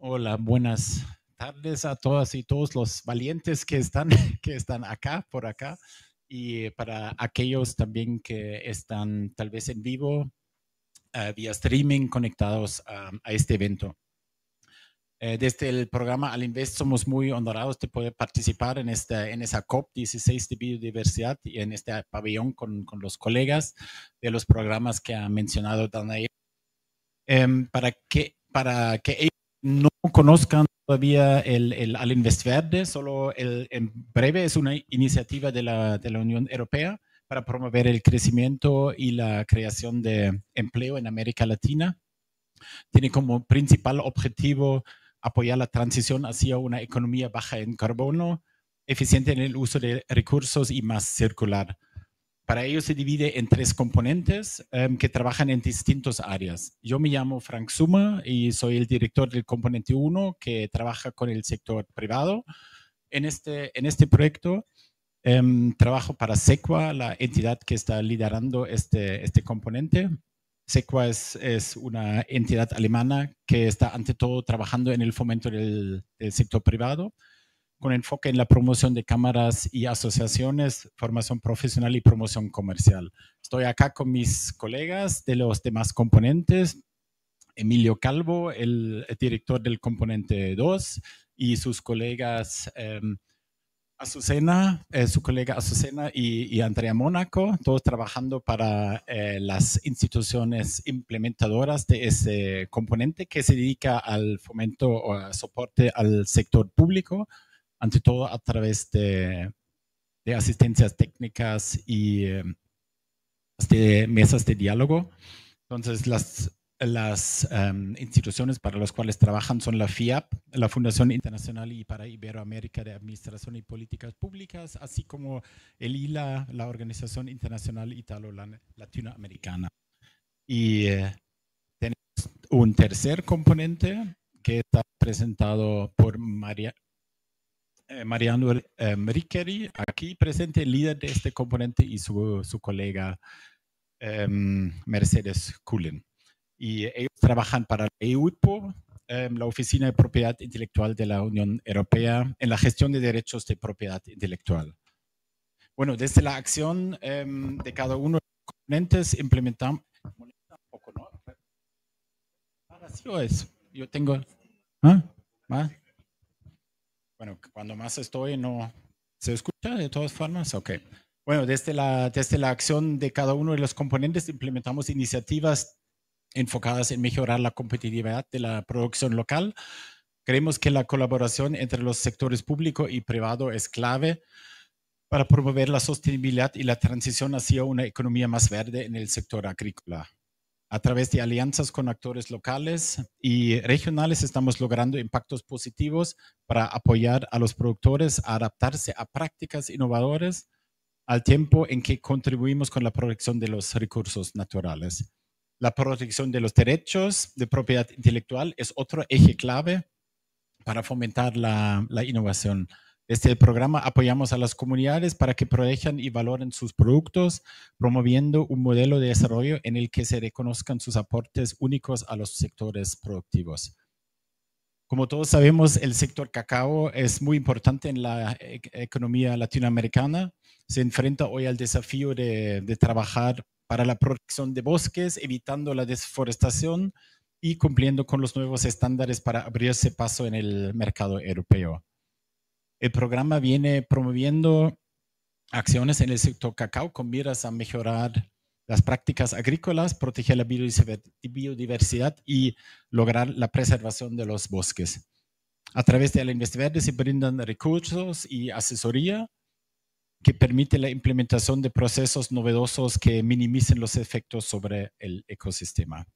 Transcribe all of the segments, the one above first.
Hola, buenas tardes a todas y todos los valientes que están, que están acá, por acá, y para aquellos también que están tal vez en vivo, vía streaming, conectados a este evento. Desde el programa Alinvest somos muy honrados de poder participar en esa COP16 de biodiversidad y en este pabellón con los colegas de los programas que ha mencionado Danae. Para que ellos no conozcan todavía el Alinvest Verde, solo en breve es una iniciativa de la Unión Europea para promover el crecimiento y la creación de empleo en América Latina. Tiene como principal objetivo apoyar la transición hacia una economía baja en carbono, eficiente en el uso de recursos y más circular. Para ello se divide en 3 componentes que trabajan en distintas áreas. Yo me llamo Frank Suma y soy el director del componente 1 que trabaja con el sector privado. En este proyecto trabajo para SEQUA, la entidad que está liderando este componente. SEQUA es una entidad alemana que está ante todo trabajando en el fomento del sector privado, con enfoque en la promoción de cámaras y asociaciones, formación profesional y promoción comercial. Estoy acá con mis colegas de los demás componentes, Emilio Calvo, el director del componente 2, y sus colegas Azucena, su colega Azucena y Andrea Mónaco, todos trabajando para las instituciones implementadoras de ese componente que se dedica al fomento o al soporte al sector público, ante todo a través de asistencias técnicas y de mesas de diálogo. Entonces, las instituciones para las cuales trabajan son la FIAP, la Fundación Internacional y para Iberoamérica de Administración y Políticas Públicas, así como el ILA, la Organización Internacional Italo-Latinoamericana. Y tenemos un tercer componente que está presentado por Mariano Riqueri, aquí presente, líder de este componente, y su colega Mercedes Cullen. Y ellos trabajan para la EUIPO, la Oficina de Propiedad Intelectual de la Unión Europea, en la gestión de derechos de propiedad intelectual. Bueno, desde la acción de cada uno de los componentes implementamos... Molesta un poco, ¿no? Así es. Yo tengo... ¿Ah? Bueno, cuando más estoy, no se escucha de todas formas. Ok. Bueno, desde la acción de cada uno de los componentes implementamos iniciativas enfocadas en mejorar la competitividad de la producción local. Creemos que la colaboración entre los sectores público y privado es clave para promover la sostenibilidad y la transición hacia una economía más verde en el sector agrícola. A través de alianzas con actores locales y regionales estamos logrando impactos positivos para apoyar a los productores a adaptarse a prácticas innovadoras al tiempo en que contribuimos con la protección de los recursos naturales. La protección de los derechos de propiedad intelectual es otro eje clave para fomentar la innovación. Desde el programa apoyamos a las comunidades para que protejan y valoren sus productos, promoviendo un modelo de desarrollo en el que se reconozcan sus aportes únicos a los sectores productivos. Como todos sabemos, el sector cacao es muy importante en la economía latinoamericana. Se enfrenta hoy al desafío de trabajar para la protección de bosques, evitando la deforestación y cumpliendo con los nuevos estándares para abrirse paso en el mercado europeo. El programa viene promoviendo acciones en el sector cacao con miras a mejorar las prácticas agrícolas, proteger la biodiversidad y lograr la preservación de los bosques. A través de Alinvest Verde se brindan recursos y asesoría que permite la implementación de procesos novedosos que minimicen los efectos sobre el ecosistema.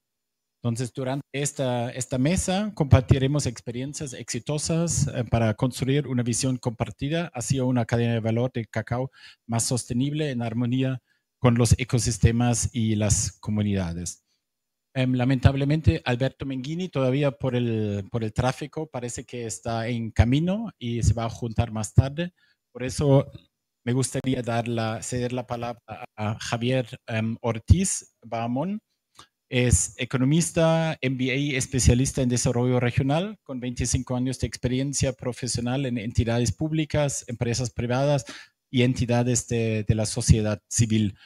Entonces, durante esta mesa compartiremos experiencias exitosas para construir una visión compartida hacia una cadena de valor de cacao más sostenible en armonía con los ecosistemas y las comunidades. Lamentablemente, Alberto Menghini todavía por el tráfico parece que está en camino y se va a juntar más tarde. Por eso me gustaría ceder la palabra a Javier Ortiz Bahamón, Es economista, MBA, especialista en desarrollo regional, con 25 años de experiencia profesional en entidades públicas, empresas privadas y entidades de la sociedad civil.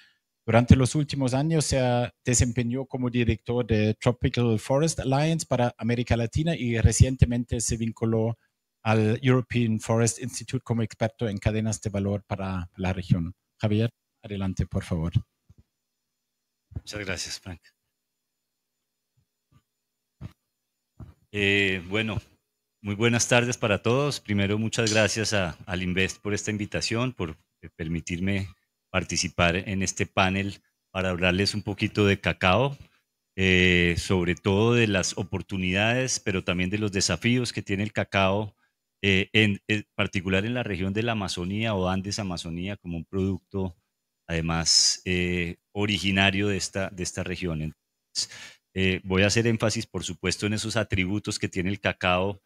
Durante los últimos años se desempeñó como director de Tropical Forest Alliance para América Latina y recientemente se vinculó al European Forest Institute como experto en cadenas de valor para la región. Javier, adelante, por favor. Muchas gracias, Frank. Bueno, muy buenas tardes para todos. Primero, muchas gracias al Invest por esta invitación, por permitirme participar en este panel para hablarles un poquito de cacao, sobre todo de las oportunidades, pero también de los desafíos que tiene el cacao, en particular en la región de la Amazonía o Andes Amazonía, como un producto además originario de esta región. Entonces, voy a hacer énfasis, por supuesto, en esos atributos que tiene el cacao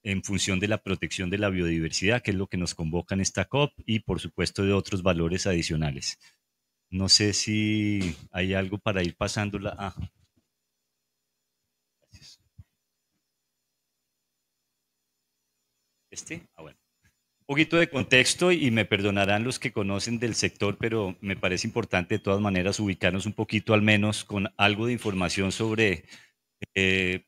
en función de la protección de la biodiversidad, que es lo que nos convoca en esta COP, y por supuesto de otros valores adicionales. No sé si hay algo para ir pasándola. Gracias. Bueno. Un poquito de contexto y me perdonarán los que conocen del sector, pero me parece importante de todas maneras ubicarnos un poquito al menos con algo de información sobre eh,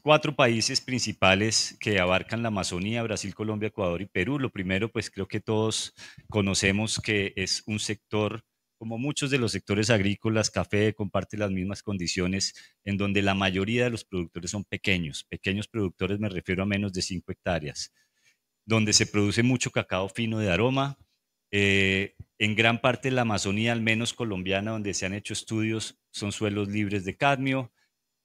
cuatro países principales que abarcan la Amazonía: Brasil, Colombia, Ecuador y Perú. Lo primero, pues creo que todos conocemos que es un sector, como muchos de los sectores agrícolas, café, comparte las mismas condiciones, en donde la mayoría de los productores son pequeños. Pequeños productores me refiero a menos de 5 hectáreas, donde se produce mucho cacao fino de aroma. En gran parte de la Amazonía, al menos colombiana, donde se han hecho estudios, son suelos libres de cadmio,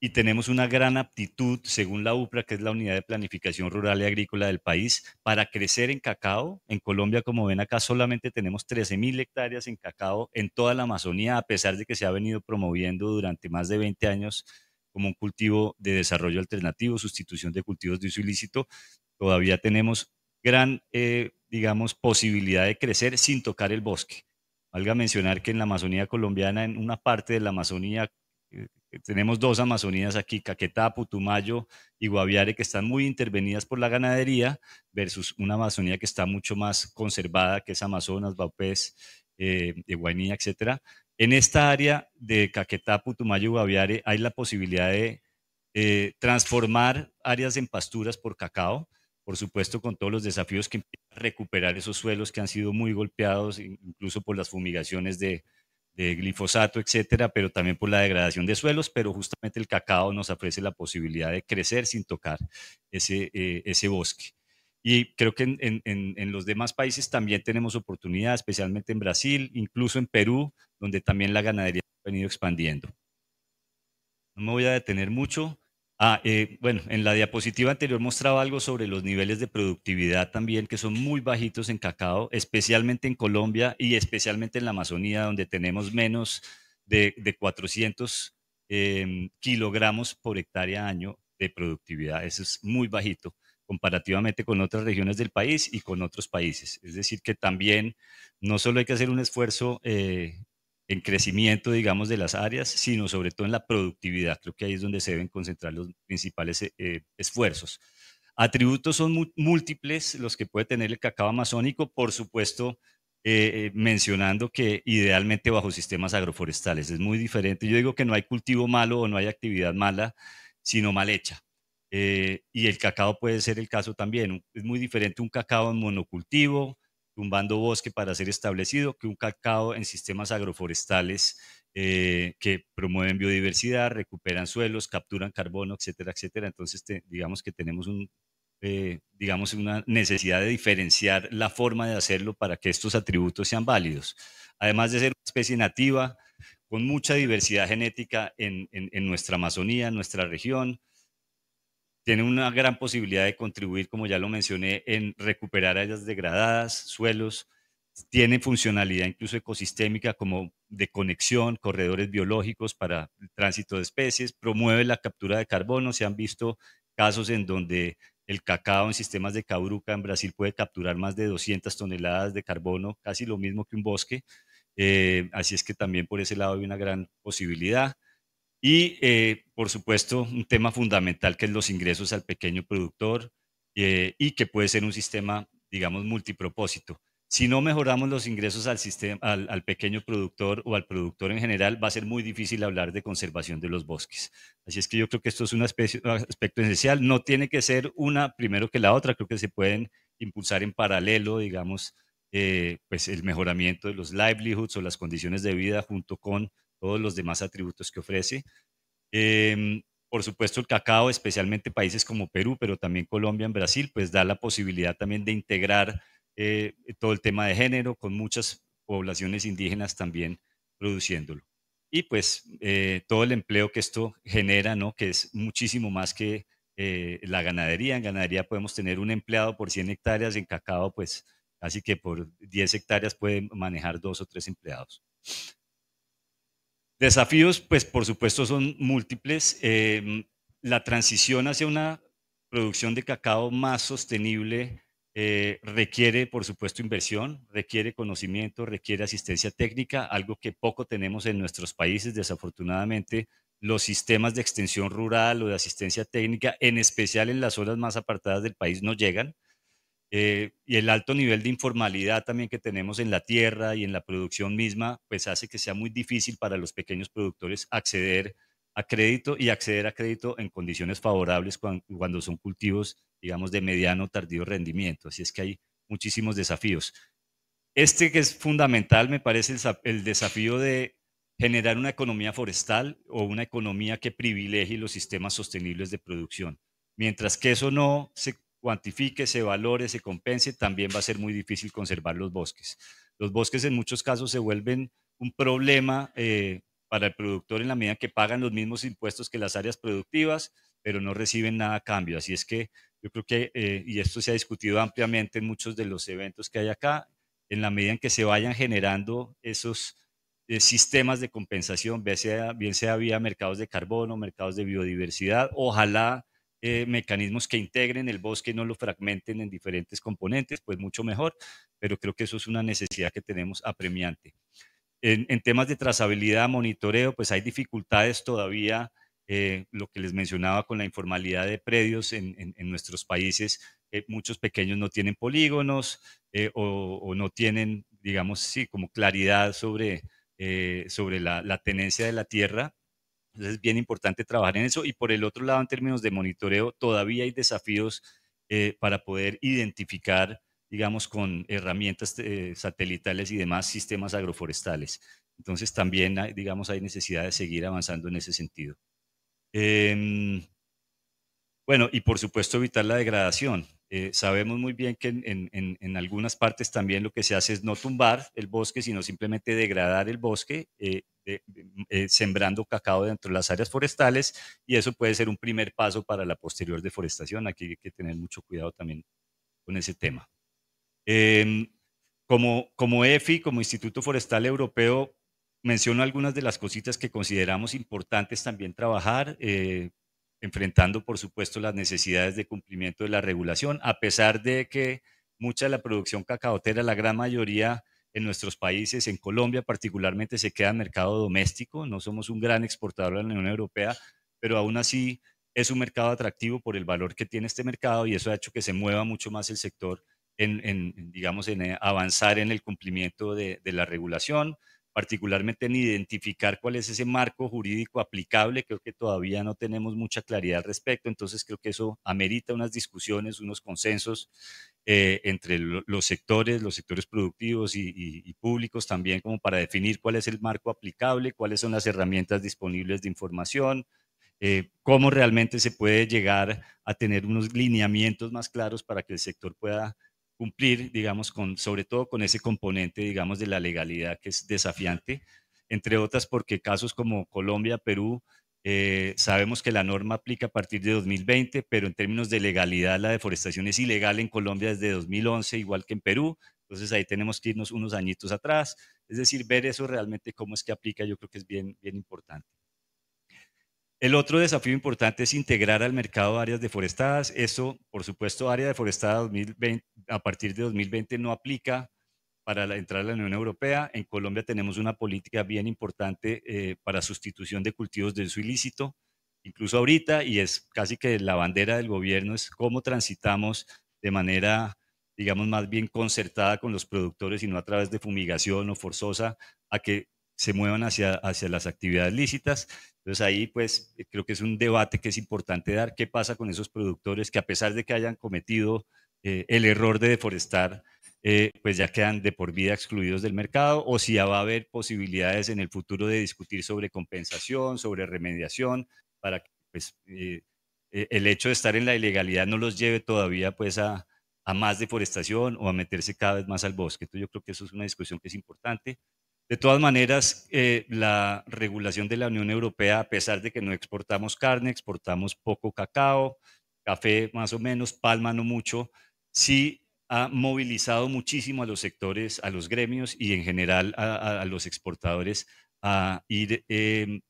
y tenemos una gran aptitud, según la UPRA, que es la Unidad de Planificación Rural y Agrícola del país, para crecer en cacao. En Colombia, como ven acá, solamente tenemos 13.000 hectáreas en cacao en toda la Amazonía, a pesar de que se ha venido promoviendo durante más de 20 años como un cultivo de desarrollo alternativo, sustitución de cultivos de uso ilícito. Todavía tenemos gran, digamos, posibilidad de crecer sin tocar el bosque. Valga mencionar que en la Amazonía colombiana, en una parte de la Amazonía, tenemos dos Amazonías aquí, Caquetá, Putumayo y Guaviare, que están muy intervenidas por la ganadería, versus una Amazonía que está mucho más conservada, que es Amazonas, Baupés, Guainía, etcétera. En esta área de Caquetá, Putumayo y Guaviare hay la posibilidad de transformar áreas en pasturas por cacao, por supuesto con todos los desafíos que implica recuperar esos suelos que han sido muy golpeados, incluso por las fumigaciones de glifosato, etcétera, pero también por la degradación de suelos, pero justamente el cacao nos ofrece la posibilidad de crecer sin tocar ese bosque. Y creo que en los demás países también tenemos oportunidad, especialmente en Brasil, incluso en Perú, donde también la ganadería ha venido expandiendo. No me voy a detener mucho. Bueno, en la diapositiva anterior mostraba algo sobre los niveles de productividad también, que son muy bajitos en cacao, especialmente en Colombia y especialmente en la Amazonía, donde tenemos menos de 400 kilogramos por hectárea año de productividad. Eso es muy bajito comparativamente con otras regiones del país y con otros países. Es decir, que también no solo hay que hacer un esfuerzo en crecimiento, digamos, de las áreas, sino sobre todo en la productividad. Creo que ahí es donde se deben concentrar los principales esfuerzos. Atributos son múltiples los que puede tener el cacao amazónico, por supuesto, mencionando que idealmente bajo sistemas agroforestales. Es muy diferente. Yo digo que no hay cultivo malo o no hay actividad mala, sino mal hecha. Y el cacao puede ser el caso también. Es muy diferente un cacao en monocultivo, tumbando bosque para ser establecido, que un cacao en sistemas agroforestales que promueven biodiversidad, recuperan suelos, capturan carbono, etcétera, etcétera. Entonces, digamos que tenemos digamos una necesidad de diferenciar la forma de hacerlo para que estos atributos sean válidos. Además de ser una especie nativa, con mucha diversidad genética en nuestra Amazonía, en nuestra región, tiene una gran posibilidad de contribuir, como ya lo mencioné, en recuperar áreas degradadas, suelos, tiene funcionalidad incluso ecosistémica como de conexión, corredores biológicos para el tránsito de especies, promueve la captura de carbono. Se han visto casos en donde el cacao en sistemas de Cabruca en Brasil puede capturar más de 200 toneladas de carbono, casi lo mismo que un bosque. Así es que también por ese lado hay una gran posibilidad. Y, por supuesto, un tema fundamental que es los ingresos al pequeño productor y que puede ser un sistema, digamos, multipropósito. Si no mejoramos los ingresos al, sistema, al pequeño productor o al productor en general, va a ser muy difícil hablar de conservación de los bosques. Así es que yo creo que esto es un aspecto esencial. No tiene que ser una primero que la otra, creo que se pueden impulsar en paralelo, digamos, pues el mejoramiento de los livelihoods o las condiciones de vida junto con todos los demás atributos que ofrece. Por supuesto, el cacao, especialmente países como Perú, pero también Colombia, en Brasil, pues da la posibilidad también de integrar todo el tema de género con muchas poblaciones indígenas también produciéndolo. Y pues todo el empleo que esto genera, ¿no? Que es muchísimo más que la ganadería. En ganadería podemos tener un empleado por 100 hectáreas, en cacao pues casi que por 10 hectáreas pueden manejar 2 o 3 empleados. Desafíos, pues por supuesto son múltiples. La transición hacia una producción de cacao más sostenible requiere, por supuesto, inversión, requiere conocimiento, requiere asistencia técnica, algo que poco tenemos en nuestros países. Desafortunadamente, los sistemas de extensión rural o de asistencia técnica, en especial en las zonas más apartadas del país, no llegan. Y el alto nivel de informalidad también que tenemos en la tierra y en la producción misma, pues hace que sea muy difícil para los pequeños productores acceder a crédito y acceder a crédito en condiciones favorables cuando son cultivos, digamos, de mediano o tardío rendimiento. Así es que hay muchísimos desafíos. Este que es fundamental, me parece el desafío de generar una economía forestal o una economía que privilegie los sistemas sostenibles de producción. Mientras que eso no se cuantifique, se valore, se compense, también va a ser muy difícil conservar los bosques. Los bosques en muchos casos se vuelven un problema para el productor en la medida que pagan los mismos impuestos que las áreas productivas, pero no reciben nada a cambio. Así es que yo creo que, y esto se ha discutido ampliamente en muchos de los eventos que hay acá, en la medida en que se vayan generando esos sistemas de compensación, bien sea vía mercados de carbono, mercados de biodiversidad, ojalá mecanismos que integren el bosque y no lo fragmenten en diferentes componentes, pues mucho mejor, pero creo que eso es una necesidad que tenemos apremiante. En temas de trazabilidad, monitoreo, pues hay dificultades todavía, lo que les mencionaba con la informalidad de predios en nuestros países. Muchos pequeños no tienen polígonos o no tienen, digamos, sí, como claridad sobre la tenencia de la tierra. Entonces es bien importante trabajar en eso. Y por el otro lado, en términos de monitoreo, todavía hay desafíos para poder identificar, digamos, con herramientas satelitales y demás sistemas agroforestales. Entonces también, digamos, hay necesidad de seguir avanzando en ese sentido. Bueno, y por supuesto evitar la degradación. Sabemos muy bien que en algunas partes también lo que se hace es no tumbar el bosque, sino simplemente degradar el bosque, sembrando cacao dentro de las áreas forestales, y eso puede ser un primer paso para la posterior deforestación. Aquí hay que tener mucho cuidado también con ese tema. Como EFI, como Instituto Forestal Europeo, menciono algunas de las cositas que consideramos importantes también trabajar, enfrentando, por supuesto, las necesidades de cumplimiento de la regulación, a pesar de que mucha de la producción cacaotera, la gran mayoría en nuestros países, en Colombia particularmente, se queda en mercado doméstico. No somos un gran exportador de la Unión Europea, pero aún así es un mercado atractivo por el valor que tiene este mercado y eso ha hecho que se mueva mucho más el sector digamos, en avanzar en el cumplimiento de la regulación, particularmente en identificar cuál es ese marco jurídico aplicable. Creo que todavía no tenemos mucha claridad al respecto, entonces creo que eso amerita unas discusiones, unos consensos entre los sectores productivos y públicos también, como para definir cuál es el marco aplicable, cuáles son las herramientas disponibles de información, cómo realmente se puede llegar a tener unos lineamientos más claros para que el sector pueda cumplir, digamos, sobre todo con ese componente, digamos, de la legalidad que es desafiante, entre otras porque casos como Colombia, Perú, sabemos que la norma aplica a partir de 2020, pero en términos de legalidad la deforestación es ilegal en Colombia desde 2011, igual que en Perú, entonces ahí tenemos que irnos unos añitos atrás, es decir, ver eso realmente cómo es que aplica, yo creo que es bien, bien importante. El otro desafío importante es integrar al mercado áreas deforestadas. Eso, por supuesto, área deforestada 2020, a partir de 2020 no aplica para entrar a la Unión Europea. En Colombia tenemos una política bien importante para sustitución de cultivos de uso ilícito, incluso ahorita, y es casi que la bandera del gobierno, es cómo transitamos de manera, digamos, más bien concertada con los productores y no a través de fumigación o forzosa a que se muevan hacia las actividades lícitas. Entonces ahí pues creo que es un debate que es importante dar. ¿Qué pasa con esos productores que a pesar de que hayan cometido el error de deforestar, pues ya quedan de por vida excluidos del mercado? O si ya va a haber posibilidades en el futuro de discutir sobre compensación, sobre remediación, para que pues, el hecho de estar en la ilegalidad no los lleve todavía pues a más deforestación o a meterse cada vez más al bosque. Entonces yo creo que eso es una discusión que es importante. De todas maneras, la regulación de la Unión Europea, a pesar de que no exportamos carne, exportamos poco cacao, café más o menos, palma no mucho, sí ha movilizado muchísimo a los sectores, a los gremios y en general a los exportadores a ir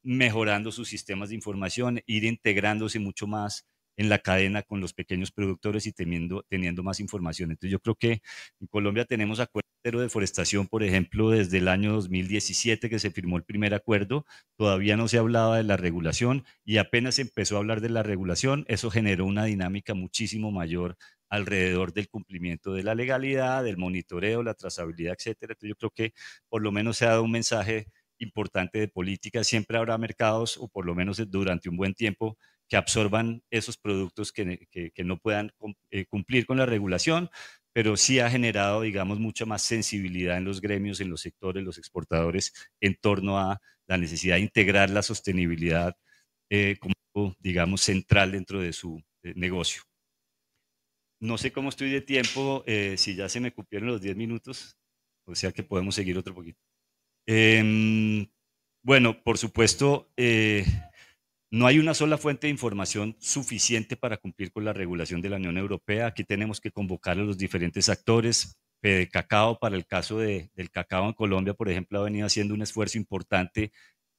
mejorando sus sistemas de información, ir integrándose mucho más en la cadena con los pequeños productores y teniendo más información. Entonces yo creo que en Colombia tenemos acuerdos de deforestación, por ejemplo, desde el año 2017 que se firmó el primer acuerdo, todavía no se hablaba de la regulación y apenas se empezó a hablar de la regulación, eso generó una dinámica muchísimo mayor alrededor del cumplimiento de la legalidad, del monitoreo, la trazabilidad, etcétera. Entonces yo creo que por lo menos se ha dado un mensaje importante de política. Siempre habrá mercados, o por lo menos durante un buen tiempo, que absorban esos productos que no puedan cumplir con la regulación, pero sí ha generado, digamos, mucha más sensibilidad en los gremios, en los sectores, los exportadores, en torno a la necesidad de integrar la sostenibilidad como, digamos, central dentro de su negocio. No sé cómo estoy de tiempo, si ya se me cumplieron los 10 minutos, o sea que podemos seguir otro poquito. Bueno, por supuesto, no hay una sola fuente de información suficiente para cumplir con la regulación de la Unión Europea. Aquí tenemos que convocar a los diferentes actores. Cacao, para el caso del cacao en Colombia, por ejemplo, ha venido haciendo un esfuerzo importante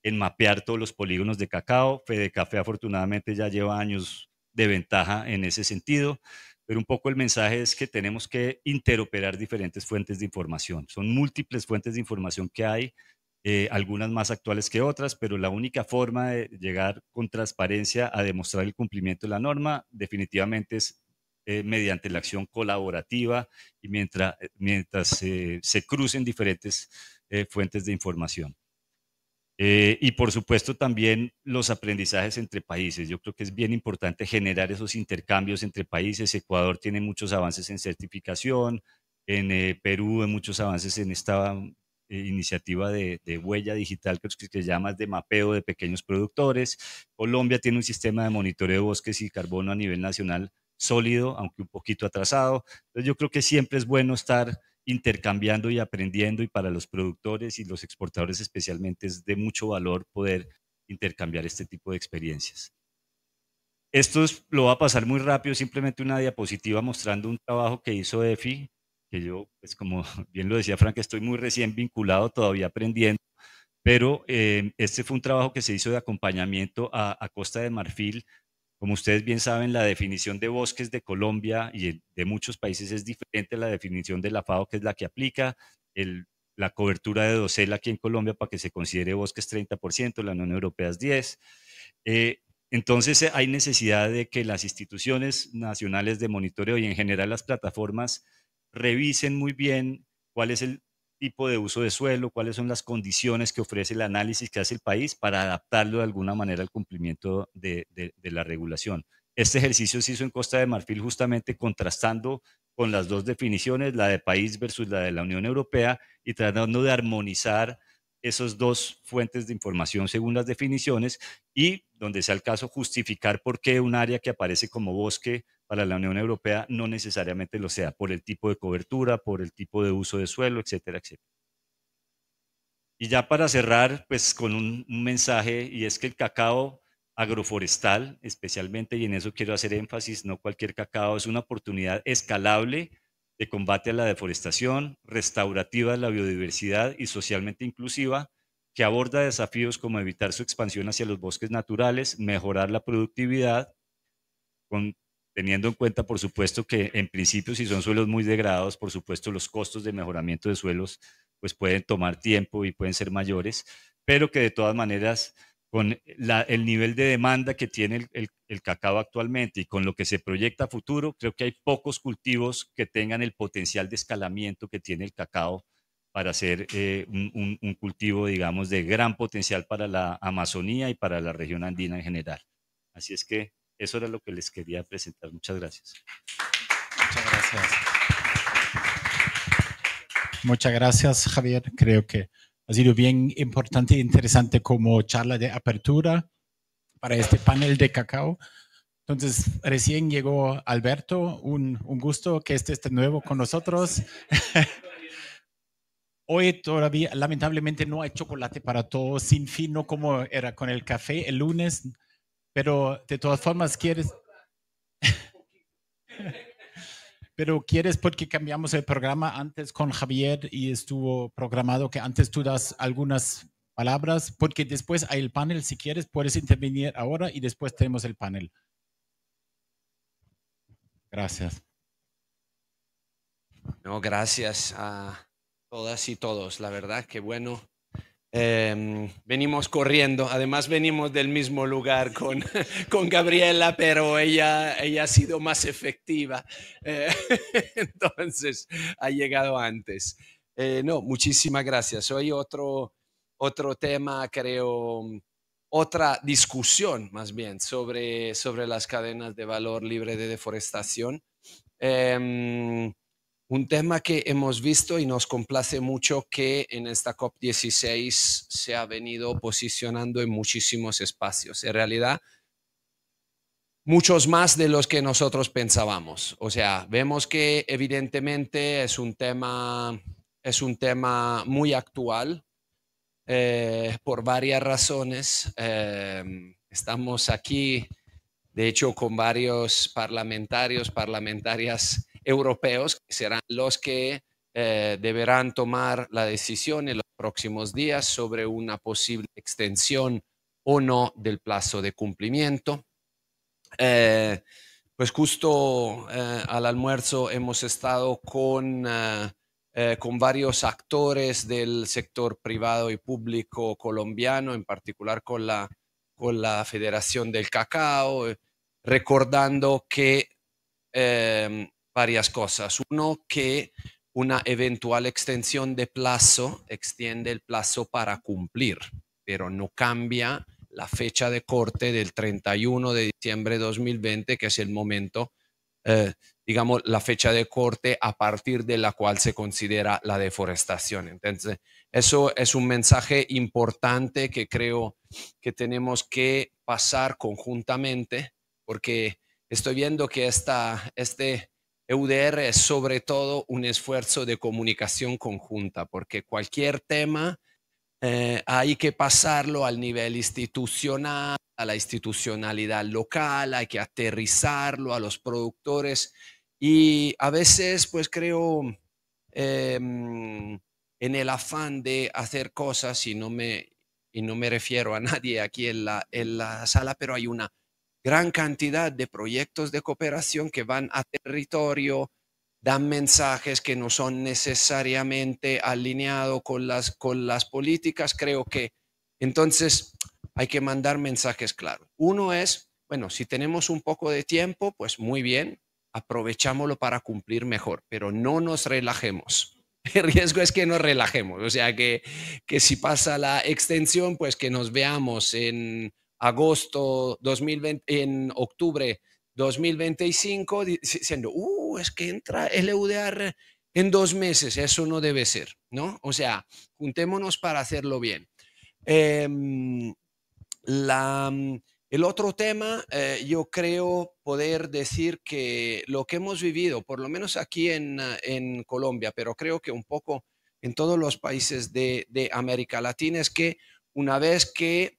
en mapear todos los polígonos de cacao. Café, afortunadamente, ya lleva años de ventaja en ese sentido, pero un poco el mensaje es que tenemos que interoperar diferentes fuentes de información. Son múltiples fuentes de información que hay, algunas más actuales que otras, pero la única forma de llegar con transparencia a demostrar el cumplimiento de la norma definitivamente es mediante la acción colaborativa y mientras se crucen diferentes fuentes de información. Y por supuesto también los aprendizajes entre países. Yo creo que es bien importante generar esos intercambios entre países. Ecuador tiene muchos avances en certificación, en Perú muchos avances en esta iniciativa de huella digital que se llama de mapeo de pequeños productores. Colombia tiene un sistema de monitoreo de bosques y carbono a nivel nacional sólido, aunque un poquito atrasado. Entonces yo creo que siempre es bueno estar intercambiando y aprendiendo, y para los productores y los exportadores especialmente es de mucho valor poder intercambiar este tipo de experiencias. Esto lo va a pasar muy rápido, simplemente una diapositiva mostrando un trabajo que hizo EFI, que yo, pues como bien lo decía Frank, estoy muy recién vinculado, todavía aprendiendo, pero este fue un trabajo que se hizo de acompañamiento a Costa de Marfil. Como ustedes bien saben, la definición de bosques de Colombia y de muchos países es diferente a la definición de la FAO, que es la que aplica. La cobertura de dosel aquí en Colombia para que se considere bosques 30%, la Unión Europea es 10%. Entonces hay necesidad de que las instituciones nacionales de monitoreo y en general las plataformas revisen muy bien cuál es el tipo de uso de suelo, cuáles son las condiciones que ofrece el análisis que hace el país para adaptarlo de alguna manera al cumplimiento de la regulación. Este ejercicio se hizo en Costa de Marfil justamente contrastando con las dos definiciones, la de país versus la de la Unión Europea, y tratando de armonizar esas dos fuentes de información según las definiciones y, donde sea el caso, justificar por qué un área que aparece como bosque para la Unión Europea no necesariamente lo sea, por el tipo de cobertura, por el tipo de uso de suelo, etcétera, etcétera. Y ya para cerrar, pues con un mensaje, y es que el cacao agroforestal, especialmente, y en eso quiero hacer énfasis, no cualquier cacao, es una oportunidad escalable de combate a la deforestación, restaurativa de la biodiversidad y socialmente inclusiva, que aborda desafíos como evitar su expansión hacia los bosques naturales, mejorar la productividad, teniendo en cuenta, por supuesto, que en principio, si son suelos muy degradados, por supuesto, los costos de mejoramiento de suelos pues pueden tomar tiempo y pueden ser mayores, pero que de todas maneras, con el nivel de demanda que tiene el cacao actualmente y con lo que se proyecta a futuro, creo que hay pocos cultivos que tengan el potencial de escalamiento que tiene el cacao para ser un cultivo, digamos, de gran potencial para la Amazonía y para la región andina en general. Así es que eso era lo que les quería presentar. Muchas gracias. Muchas gracias. Muchas gracias, Javier. Creo que ha sido bien importante e interesante como charla de apertura para este panel de cacao. Entonces, recién llegó Alberto. Un gusto que estés de nuevo con nosotros. Hoy todavía, lamentablemente, no hay chocolate para todos, sin fin, no como era con el café el lunes, pero de todas formas, ¿quieres? Pero quieres porque cambiamos el programa antes con Javier y estuvo programado que antes tú das algunas palabras, porque después hay el panel, si quieres puedes intervenir ahora y después tenemos el panel. Gracias. No, gracias a todas y todos, la verdad que bueno. Venimos corriendo, además venimos del mismo lugar con Gabriela, pero ella ha sido más efectiva, entonces ha llegado antes. No, muchísimas gracias. Hoy otro tema, creo, otra discusión más bien sobre las cadenas de valor libre de deforestación. Un tema que hemos visto y nos complace mucho que en esta COP16 se ha venido posicionando en muchísimos espacios. En realidad, muchos más de los que nosotros pensábamos. O sea, vemos que evidentemente es un tema muy actual por varias razones. Estamos aquí, de hecho, con varios parlamentarias europeos, que serán los que deberán tomar la decisión en los próximos días sobre una posible extensión o no del plazo de cumplimiento. Pues justo al almuerzo hemos estado con varios actores del sector privado y público colombiano, en particular con la Federación del Cacao, recordando que varias cosas. Uno, que una eventual extensión de plazo extiende el plazo para cumplir, pero no cambia la fecha de corte del 31 de diciembre de 2020, que es el momento, digamos, la fecha de corte a partir de la cual se considera la deforestación. Entonces, eso es un mensaje importante que creo que tenemos que pasar conjuntamente, porque estoy viendo que este EUDR es sobre todo un esfuerzo de comunicación conjunta, porque cualquier tema hay que pasarlo al nivel institucional, a la institucionalidad local, hay que aterrizarlo a los productores y a veces pues creo en el afán de hacer cosas, y no me refiero a nadie aquí en la sala, pero hay una gran cantidad de proyectos de cooperación que van a territorio, dan mensajes que no son necesariamente alineados con las políticas. Creo que entonces hay que mandar mensajes claros. Uno es, bueno, si tenemos un poco de tiempo, pues muy bien, aprovechámoslo para cumplir mejor, pero no nos relajemos. El riesgo es que nos relajemos, o sea, que si pasa la extensión, pues que nos veamos en agosto 2020, en octubre 2025, diciendo, es que entra el EUDR en 2 meses, eso no debe ser, ¿no? O sea, juntémonos para hacerlo bien. El otro tema, yo creo poder decir que lo que hemos vivido, por lo menos aquí en Colombia, pero creo que un poco en todos los países de América Latina, es que una vez que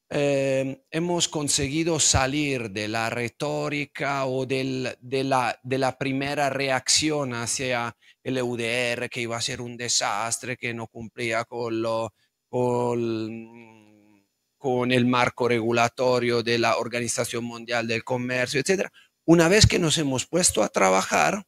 hemos conseguido salir de la retórica o de la primera reacción hacia el EUDR, que iba a ser un desastre, que no cumplía con con el marco regulatorio de la Organización Mundial del Comercio, etc. Una vez que nos hemos puesto a trabajar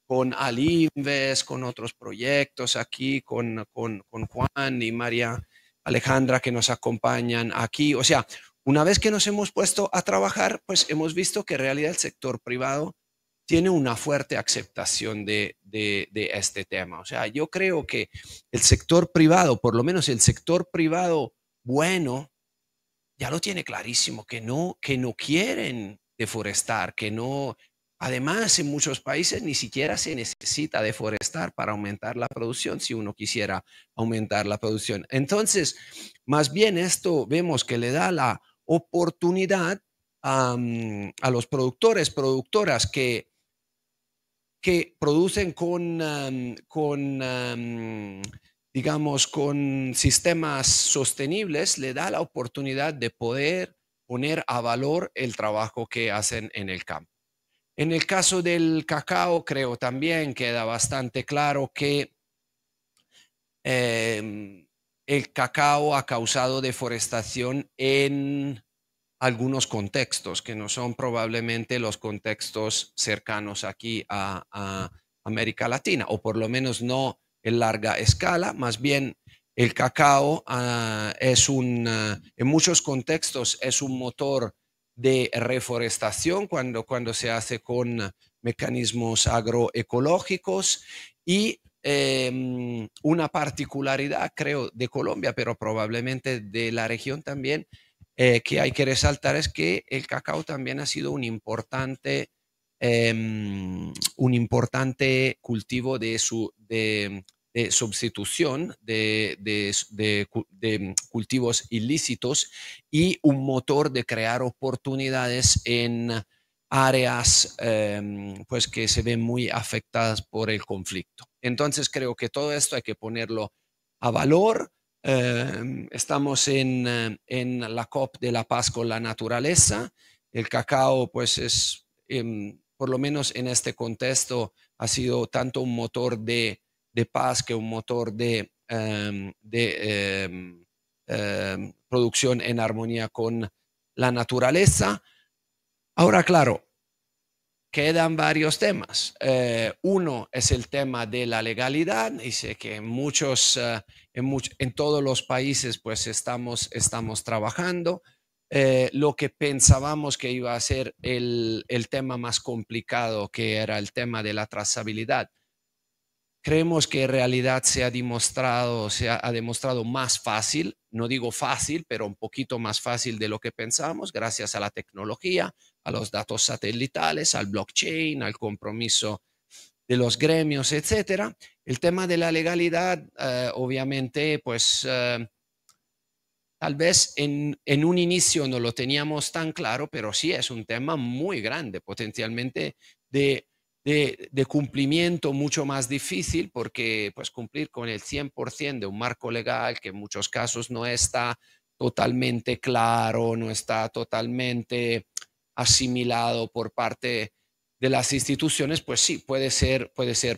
con Alinves, con otros proyectos aquí, con Juan y María Alejandra que nos acompañan aquí. O sea, una vez que nos hemos puesto a trabajar, pues hemos visto que en realidad el sector privado tiene una fuerte aceptación de este tema. O sea, yo creo que el sector privado, por lo menos el sector privado bueno, ya lo tiene clarísimo, que no quieren deforestar, que no. Además, en muchos países ni siquiera se necesita deforestar para aumentar la producción, si uno quisiera aumentar la producción. Entonces, más bien esto vemos que le da la oportunidad a los productores, productoras que producen digamos, con sistemas sostenibles, le da la oportunidad de poder poner a valor el trabajo que hacen en el campo. En el caso del cacao, creo también queda bastante claro que el cacao ha causado deforestación en algunos contextos que no son probablemente los contextos cercanos aquí a América Latina, o por lo menos no en larga escala. Más bien el cacao en muchos contextos es un motor de reforestación cuando se hace con mecanismos agroecológicos y una particularidad, creo, de Colombia, pero probablemente de la región también, que hay que resaltar es que el cacao también ha sido un importante cultivo de sustitución de cultivos ilícitos y un motor de crear oportunidades en áreas pues que se ven muy afectadas por el conflicto. Entonces creo que todo esto hay que ponerlo a valor. Estamos en la COP de la paz con la naturaleza. El cacao pues es, por lo menos en este contexto, ha sido tanto un motor de paz que un motor de producción en armonía con la naturaleza. Ahora, claro, quedan varios temas. Uno es el tema de la legalidad, y sé que en todos los países pues estamos trabajando. Lo que pensábamos que iba a ser el tema más complicado, que era el tema de la trazabilidad, creemos que en realidad se ha demostrado más fácil, no digo fácil, pero un poquito más fácil de lo que pensábamos, gracias a la tecnología, a los datos satelitales, al blockchain, al compromiso de los gremios, etcétera. El tema de la legalidad, obviamente, pues tal vez en un inicio no lo teníamos tan claro, pero sí es un tema muy grande, potencialmente de cumplimiento mucho más difícil, porque pues cumplir con el 100% de un marco legal que en muchos casos no está totalmente claro, no está totalmente asimilado por parte de las instituciones, pues sí, puede ser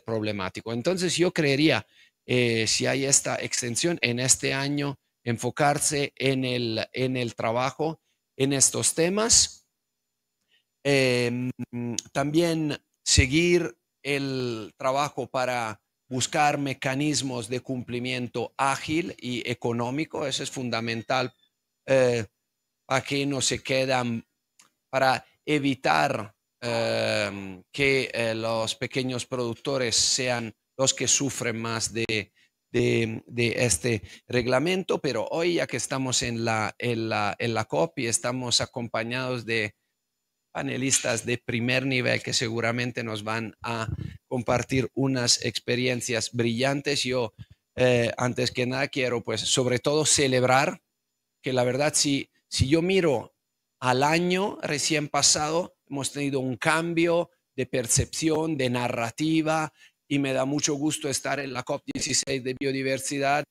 problemático. Entonces yo creería, si hay esta extensión en este año, enfocarse en el trabajo en estos temas. También seguir el trabajo para buscar mecanismos de cumplimiento ágil y económico. Eso es fundamental para que no se quedan, para evitar que los pequeños productores sean los que sufren más de este reglamento. Pero hoy, ya que estamos en la COP y estamos acompañados de panelistas de primer nivel que seguramente nos van a compartir unas experiencias brillantes, yo antes que nada quiero pues sobre todo celebrar que la verdad si yo miro al año recién pasado, hemos tenido un cambio de percepción, de narrativa, y me da mucho gusto estar en la COP16 de biodiversidad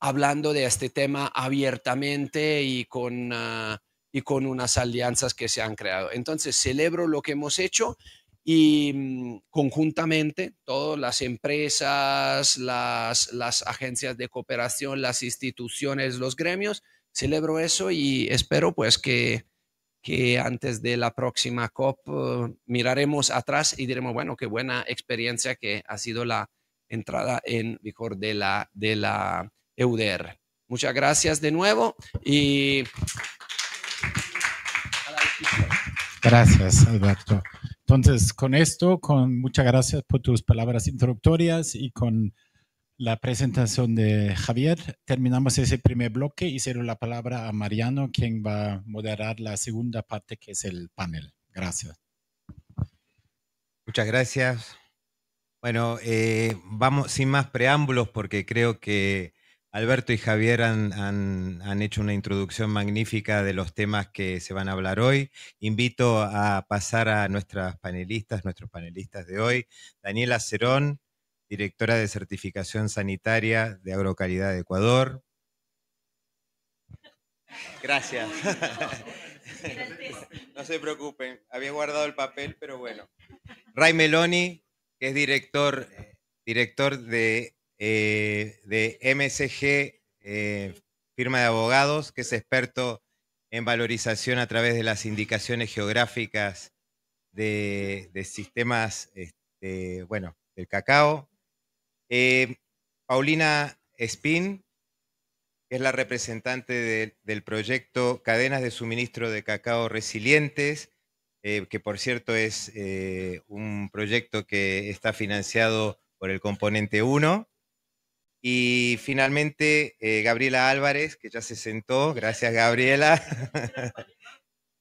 hablando de este tema abiertamente y con unas alianzas que se han creado. Entonces celebro lo que hemos hecho y conjuntamente todas las empresas, las agencias de cooperación, las instituciones, los gremios, celebro eso y espero pues que antes de la próxima COP miraremos atrás y diremos, bueno, qué buena experiencia que ha sido la entrada en vigor de la EUDR. Muchas gracias de nuevo y gracias, Alberto. Entonces, con esto, muchas gracias por tus palabras introductorias y con la presentación de Javier, terminamos ese primer bloque y cedo la palabra a Mariano, quien va a moderar la segunda parte, que es el panel. Gracias. Muchas gracias. Bueno, vamos sin más preámbulos porque creo que Alberto y Javier han hecho una introducción magnífica de los temas que se van a hablar hoy. Invito a pasar a nuestros panelistas de hoy. Daniela Cerón, directora de Certificación Sanitaria de Agrocalidad de Ecuador. Gracias. No se preocupen, había guardado el papel, pero bueno. Ray Meloni, que es director de MSG, firma de abogados, que es experto en valorización a través de las indicaciones geográficas de sistemas, del cacao. Paulina Espín, que es la representante del proyecto Cadenas de Suministro de Cacao Resilientes, que por cierto es un proyecto que está financiado por el componente 1. Y finalmente Gabriela Álvarez, que ya se sentó, gracias Gabriela,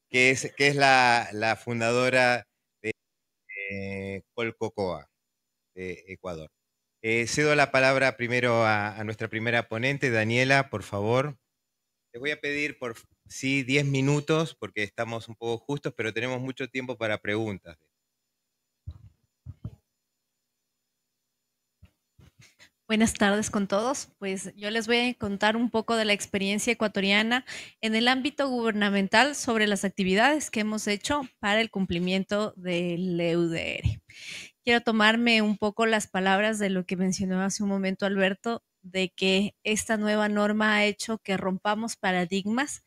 que es la fundadora de Colcocoa de Ecuador. Cedo la palabra primero a nuestra primera ponente, Daniela, por favor. Les voy a pedir, sí, 10 minutos, porque estamos un poco justos, pero tenemos mucho tiempo para preguntas. Buenas tardes con todos. Pues yo les voy a contar un poco de la experiencia ecuatoriana en el ámbito gubernamental sobre las actividades que hemos hecho para el cumplimiento del EUDR. Quiero tomarme un poco las palabras de lo que mencionó hace un momento Alberto, de que esta nueva norma ha hecho que rompamos paradigmas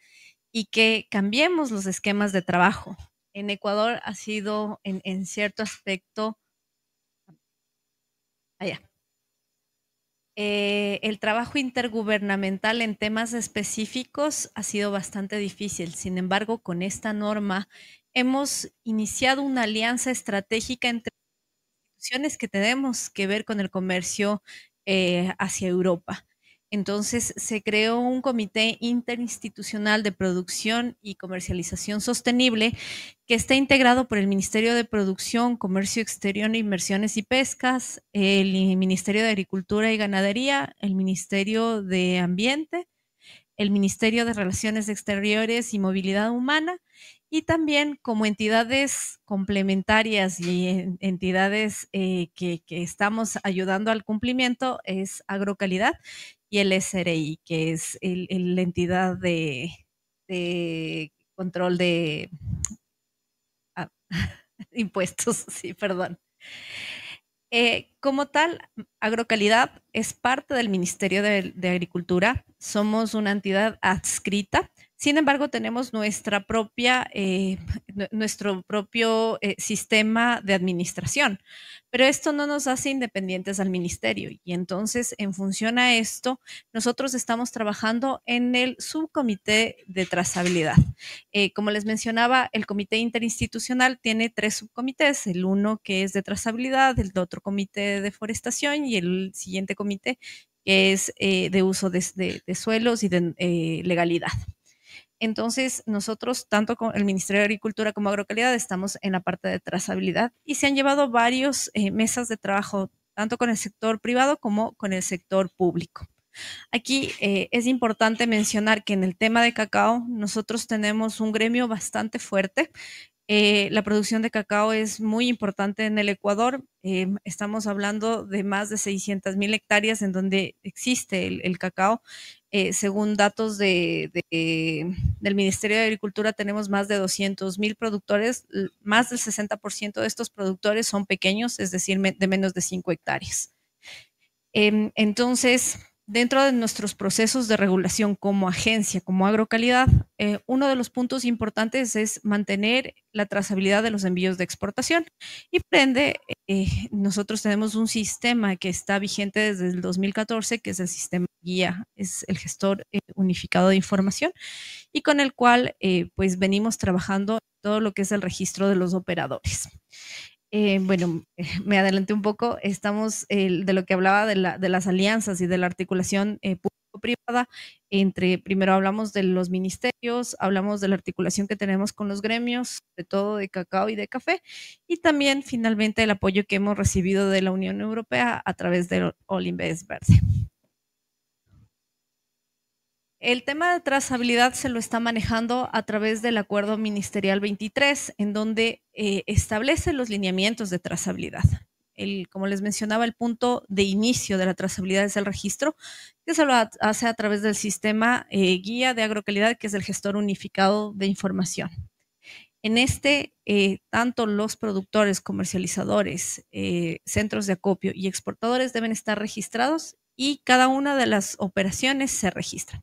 y que cambiemos los esquemas de trabajo. En Ecuador ha sido en cierto aspecto el trabajo intergubernamental en temas específicos ha sido bastante difícil. Sin embargo, con esta norma hemos iniciado una alianza estratégica entre instituciones que tenemos que ver con el comercio hacia Europa. Entonces, se creó un comité interinstitucional de producción y comercialización sostenible que está integrado por el Ministerio de Producción, Comercio Exterior, Inversiones y Pescas, el Ministerio de Agricultura y Ganadería, el Ministerio de Ambiente, el Ministerio de Relaciones Exteriores y Movilidad Humana, y también como entidades complementarias y entidades que estamos ayudando al cumplimiento es Agrocalidad y el SRI, que es la entidad de control de impuestos, sí, perdón. Como tal, Agrocalidad es parte del Ministerio de Agricultura, somos una entidad adscrita, sin embargo tenemos nuestro propio sistema de administración, pero esto no nos hace independientes al ministerio y entonces en función a esto nosotros estamos trabajando en el subcomité de trazabilidad. Como les mencionaba, el comité interinstitucional tiene 3 subcomités, el uno que es de trazabilidad, el otro comité de deforestación y el siguiente comité que es de uso de suelos y de legalidad. Entonces, nosotros, tanto con el Ministerio de Agricultura como Agrocalidad, estamos en la parte de trazabilidad y se han llevado varios mesas de trabajo, tanto con el sector privado como con el sector público. Aquí es importante mencionar que en el tema de cacao nosotros tenemos un gremio bastante fuerte. La producción de cacao es muy importante en el Ecuador. Estamos hablando de más de 600.000 hectáreas en donde existe el cacao. Según datos del Ministerio de Agricultura, tenemos más de 200.000 productores. Más del 60% de estos productores son pequeños, es decir, de menos de 5 hectáreas. Entonces, dentro de nuestros procesos de regulación como agencia, como Agrocalidad, uno de los puntos importantes es mantener la trazabilidad de los envíos de exportación. Y por ende, nosotros tenemos un sistema que está vigente desde el 2014, que es el sistema guía, es el gestor unificado de información, y con el cual pues venimos trabajando todo lo que es el registro de los operadores. Bueno, me adelanté un poco, estamos de lo que hablaba de las alianzas y de la articulación público-privada, primero hablamos de los ministerios, hablamos de la articulación que tenemos con los gremios, de todo de cacao y de café, y también finalmente el apoyo que hemos recibido de la Unión Europea a través del All Invest Verde. El tema de trazabilidad se lo está manejando a través del Acuerdo Ministerial 23, en donde establece los lineamientos de trazabilidad. Como les mencionaba, el punto de inicio de la trazabilidad es el registro, que se lo hace a través del sistema guía de agrocalidad, que es el gestor unificado de información. En tanto los productores, comercializadores, centros de acopio y exportadores deben estar registrados y cada una de las operaciones se registran.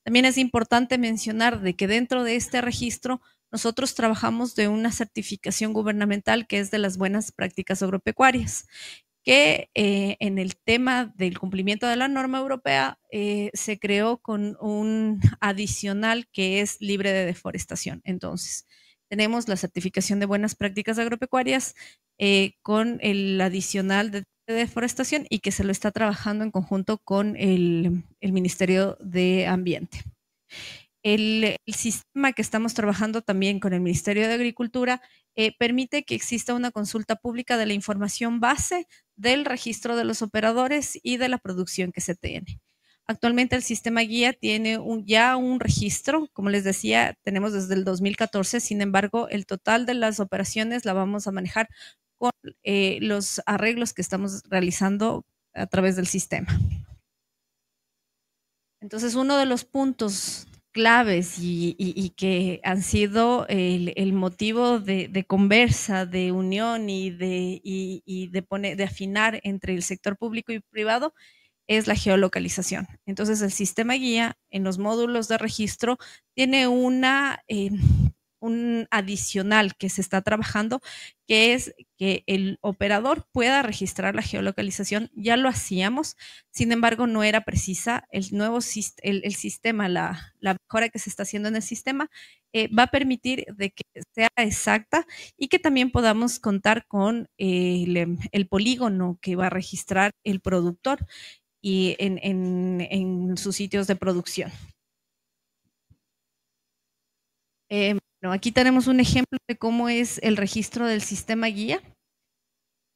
También es importante mencionar de que dentro de este registro nosotros trabajamos de una certificación gubernamental que es de las buenas prácticas agropecuarias, que en el tema del cumplimiento de la norma europea se creó con un adicional que es libre de deforestación. Entonces, tenemos la certificación de buenas prácticas agropecuarias con el adicional de deforestación y que se lo está trabajando en conjunto con el Ministerio de Ambiente. El sistema que estamos trabajando también con el Ministerio de Agricultura permite que exista una consulta pública de la información base del registro de los operadores y de la producción que se tiene. Actualmente el sistema guía tiene ya un registro, como les decía, tenemos desde el 2014, sin embargo, el total de las operaciones la vamos a manejar con los arreglos que estamos realizando a través del sistema. Entonces, uno de los puntos claves y que han sido el motivo de conversa, de unión y de afinar entre el sector público y privado es la geolocalización. Entonces, el sistema guía en los módulos de registro tiene un adicional que se está trabajando, que es que el operador pueda registrar la geolocalización. Ya lo hacíamos, sin embargo, no era precisa. El nuevo sistema, la mejora que se está haciendo en el sistema, va a permitir de que sea exacta y que también podamos contar con el polígono que va a registrar el productor y en sus sitios de producción. Bueno, aquí tenemos un ejemplo de cómo es el registro del sistema guía.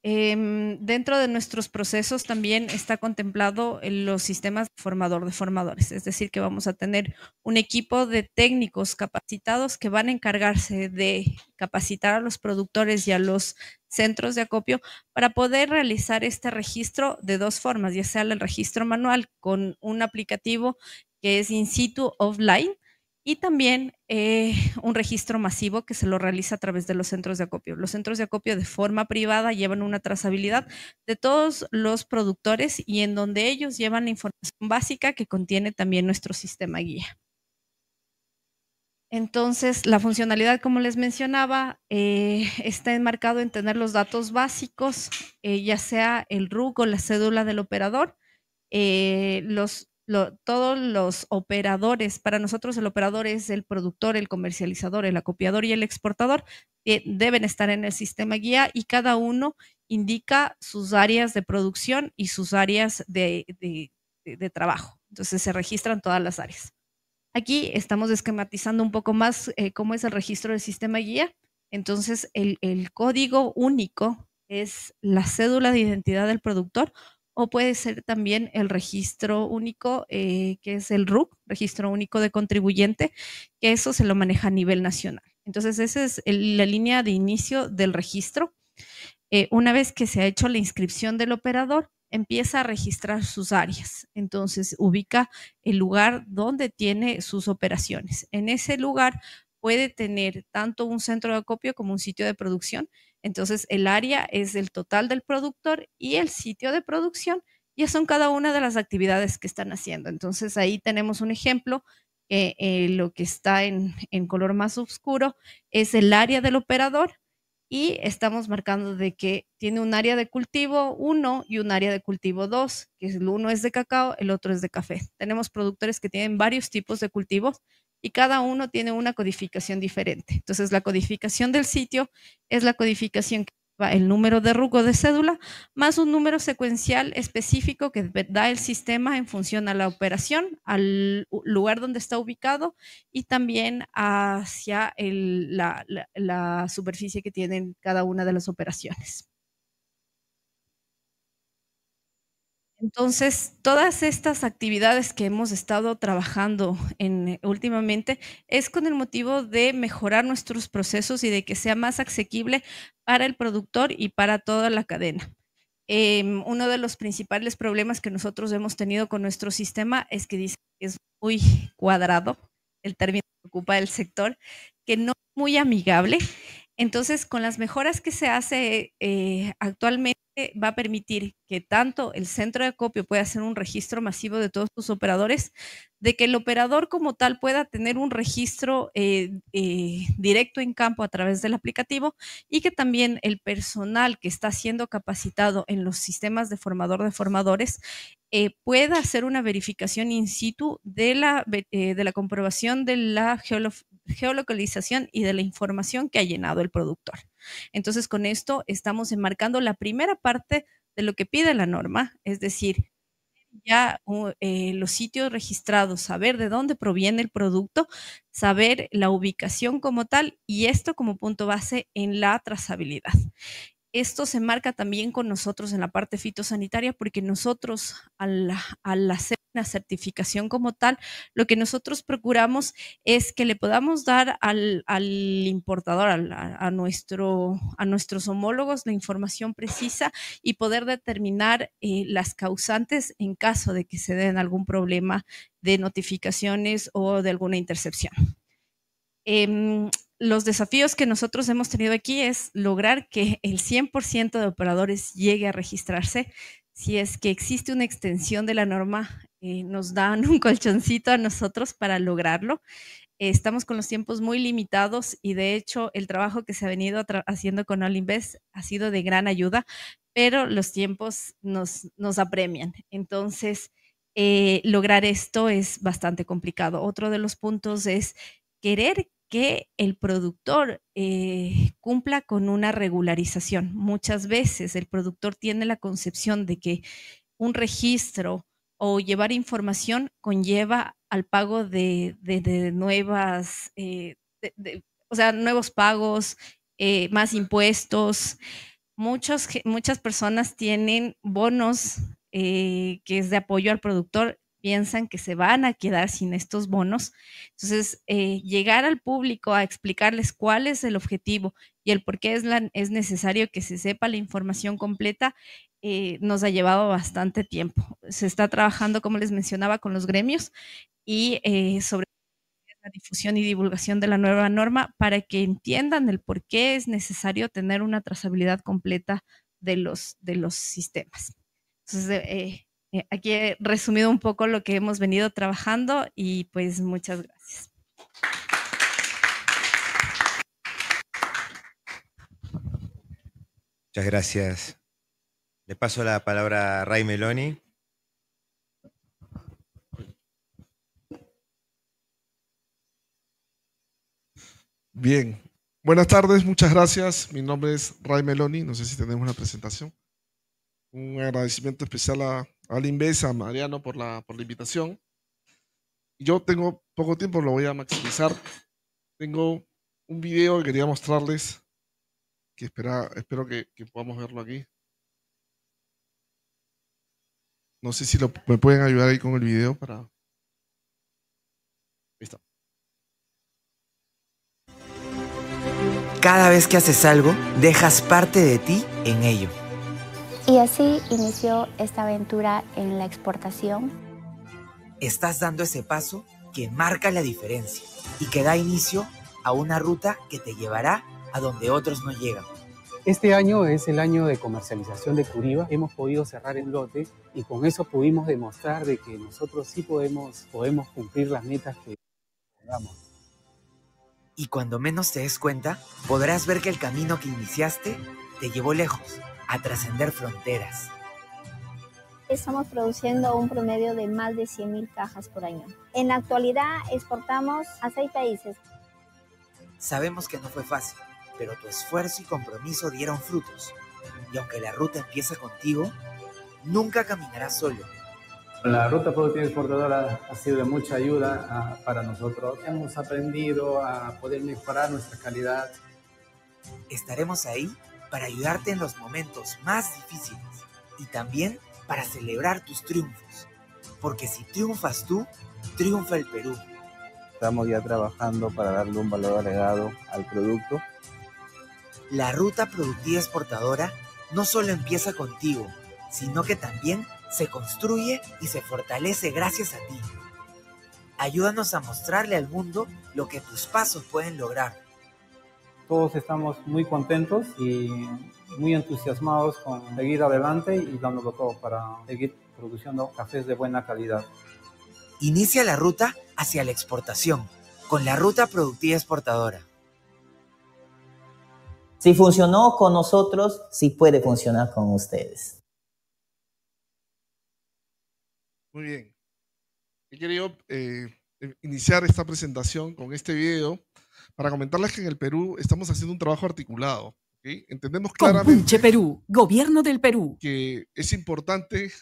Dentro de nuestros procesos también está contemplado los sistemas de formador de formadores, es decir, que vamos a tener un equipo de técnicos capacitados que van a encargarse de capacitar a los productores y a los centros de acopio para poder realizar este registro de dos formas, ya sea el registro manual con un aplicativo que es in situ offline, y también un registro masivo que se lo realiza a través de los centros de acopio. Los centros de acopio de forma privada llevan una trazabilidad de todos los productores y en donde ellos llevan la información básica que contiene también nuestro sistema guía. Entonces, la funcionalidad, como les mencionaba, está enmarcado en tener los datos básicos, ya sea el RUC o la cédula del operador, todos los operadores, para nosotros el operador es el productor, el comercializador, el acopiador y el exportador, deben estar en el sistema guía y cada uno indica sus áreas de producción y sus áreas de trabajo. Entonces se registran todas las áreas. Aquí estamos esquematizando un poco más cómo es el registro del sistema guía. Entonces el código único es la cédula de identidad del productor, o puede ser también el registro único, que es el RUC, registro único de contribuyente, que eso se lo maneja a nivel nacional. Entonces, esa es la línea de inicio del registro. Una vez que se ha hecho la inscripción del operador, empieza a registrar sus áreas. Entonces, ubica el lugar donde tiene sus operaciones. En ese lugar puede tener tanto un centro de acopio como un sitio de producción. Entonces, el área es el total del productor y el sitio de producción ya son cada una de las actividades que están haciendo. Entonces, ahí tenemos un ejemplo. Lo que está en color más oscuro es el área del operador y estamos marcando de que tiene un área de cultivo 1 y un área de cultivo 2, que el uno es de cacao, el otro es de café. Tenemos productores que tienen varios tipos de cultivos y cada uno tiene una codificación diferente. Entonces, la codificación del sitio es la codificación que lleva el número de RUC o de cédula, más un número secuencial específico que da el sistema en función a la operación, al lugar donde está ubicado y también hacia la superficie que tienen cada una de las operaciones. Entonces, todas estas actividades que hemos estado trabajando últimamente es con el motivo de mejorar nuestros procesos y de que sea más asequible para el productor y para toda la cadena. Uno de los principales problemas que nosotros hemos tenido con nuestro sistema es que dice que es muy cuadrado, el término que ocupa el sector, que no es muy amigable. Entonces, con las mejoras que se hace actualmente, va a permitir que tanto el centro de acopio pueda hacer un registro masivo de todos sus operadores, de que el operador como tal pueda tener un registro directo en campo a través del aplicativo y que también el personal que está siendo capacitado en los sistemas de formador de formadores pueda hacer una verificación in situ de la comprobación de la geolocalización y de la información que ha llenado el productor. Entonces, con esto estamos enmarcando la primera parte de lo que pide la norma, es decir, ya los sitios registrados, saber de dónde proviene el producto, saber la ubicación como tal y esto como punto base en la trazabilidad. Esto se marca también con nosotros en la parte fitosanitaria porque nosotros al hacer una certificación como tal, lo que nosotros procuramos es que le podamos dar al importador, a nuestros homólogos la información precisa y poder determinar las causantes en caso de que se den algún problema de notificaciones o de alguna intercepción. Los desafíos que nosotros hemos tenido aquí es lograr que el 100% de operadores llegue a registrarse. Si es que existe una extensión de la norma, nos dan un colchoncito a nosotros para lograrlo. Estamos con los tiempos muy limitados y de hecho el trabajo que se ha venido haciendo con All-Invest ha sido de gran ayuda, pero los tiempos nos apremian. Entonces, lograr esto es bastante complicado. Otro de los puntos es querer que el productor cumpla con una regularización. Muchas veces el productor tiene la concepción de que un registro o llevar información conlleva al pago de nuevas, o sea, nuevos pagos, más impuestos. Muchas personas tienen bonos que es de apoyo al productor, piensan que se van a quedar sin estos bonos. Entonces, llegar al público a explicarles cuál es el objetivo y el por qué es necesario que se sepa la información completa, nos ha llevado bastante tiempo. Se está trabajando, como les mencionaba, con los gremios y sobre la difusión y divulgación de la nueva norma para que entiendan el por qué es necesario tener una trazabilidad completa de los sistemas. Entonces, aquí he resumido un poco lo que hemos venido trabajando y pues muchas gracias. Muchas gracias. Le paso la palabra a Ray Meloni. Bien, buenas tardes, muchas gracias. Mi nombre es Ray Meloni, no sé si tenemos una presentación. Un agradecimiento especial a All-Invest, a Mariano por la invitación. Yo tengo poco tiempo, lo voy a maximizar. Tengo un video que quería mostrarles, que espero que podamos verlo aquí. No sé si me pueden ayudar ahí con el video para... Ahí está. Cada vez que haces algo, dejas parte de ti en ello. Y así inició esta aventura en la exportación. Estás dando ese paso que marca la diferencia y que da inicio a una ruta que te llevará a donde otros no llegan. Este año es el año de comercialización de Curiba. Hemos podido cerrar el lote y con eso pudimos demostrar de que nosotros sí podemos cumplir las metas que tengamos. Y cuando menos te des cuenta, podrás ver que el camino que iniciaste te llevó lejos, a trascender fronteras. Estamos produciendo un promedio de más de 100.000 cajas por año. En la actualidad exportamos a 6 países. Sabemos que no fue fácil, pero tu esfuerzo y compromiso dieron frutos. Y aunque la ruta empieza contigo, nunca caminarás solo. La ruta productiva exportadora ha sido de mucha ayuda para nosotros. Hemos aprendido a poder mejorar nuestra calidad. Estaremos ahí para ayudarte en los momentos más difíciles y también para celebrar tus triunfos. Porque si triunfas tú, triunfa el Perú. Estamos ya trabajando para darle un valor agregado al producto. La ruta productiva exportadora no solo empieza contigo, sino que también se construye y se fortalece gracias a ti. Ayúdanos a mostrarle al mundo lo que tus pasos pueden lograr. Todos estamos muy contentos y muy entusiasmados con seguir adelante y dándolo todo para seguir produciendo cafés de buena calidad. Inicia la ruta hacia la exportación con la ruta productiva exportadora. Si funcionó con nosotros, sí puede funcionar con ustedes. Muy bien. He querido iniciar esta presentación con este video para comentarles que en el Perú estamos haciendo un trabajo articulado. ¿Okay? Entendemos claramente Compunche Perú, Gobierno del Perú, que es importante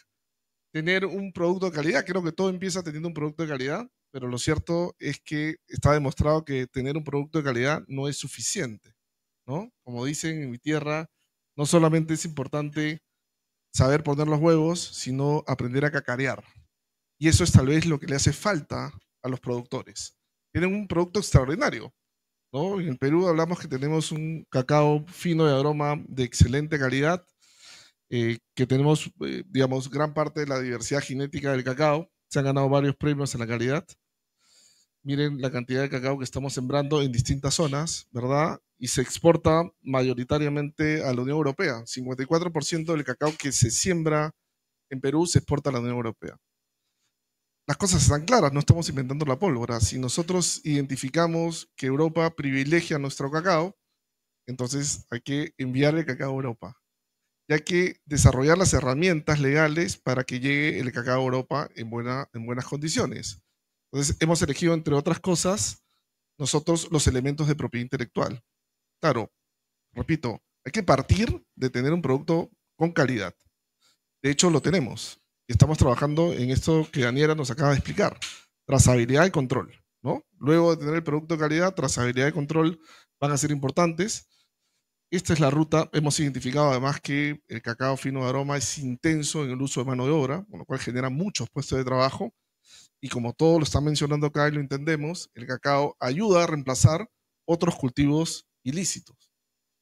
tener un producto de calidad. Creo que todo empieza teniendo un producto de calidad, pero lo cierto es que está demostrado que tener un producto de calidad no es suficiente, ¿no? Como dicen en mi tierra, no solamente es importante saber poner los huevos, sino aprender a cacarear. Y eso es tal vez lo que le hace falta a los productores. Tienen un producto extraordinario, ¿no? En el Perú hablamos que tenemos un cacao fino de aroma de excelente calidad, que tenemos, digamos, gran parte de la diversidad genética del cacao. Se han ganado varios premios en la calidad. Miren la cantidad de cacao que estamos sembrando en distintas zonas, ¿verdad? Y se exporta mayoritariamente a la Unión Europea. 54% del cacao que se siembra en Perú se exporta a la Unión Europea. Las cosas están claras, no estamos inventando la pólvora. Si nosotros identificamos que Europa privilegia nuestro cacao, entonces hay que enviar el cacao a Europa. Y hay que desarrollar las herramientas legales para que llegue el cacao a Europa en buenas condiciones. Entonces hemos elegido, entre otras cosas, nosotros los elementos de propiedad intelectual. Claro, repito, hay que partir de tener un producto con calidad. De hecho, lo tenemos. Y estamos trabajando en esto que Daniela nos acaba de explicar. Trazabilidad y control, ¿no? Luego de tener el producto de calidad, trazabilidad y control van a ser importantes. Esta es la ruta. Hemos identificado además que el cacao fino de aroma es intenso en el uso de mano de obra, con lo cual genera muchos puestos de trabajo. Y como todo lo están mencionando acá y lo entendemos, el cacao ayuda a reemplazar otros cultivos ilícitos.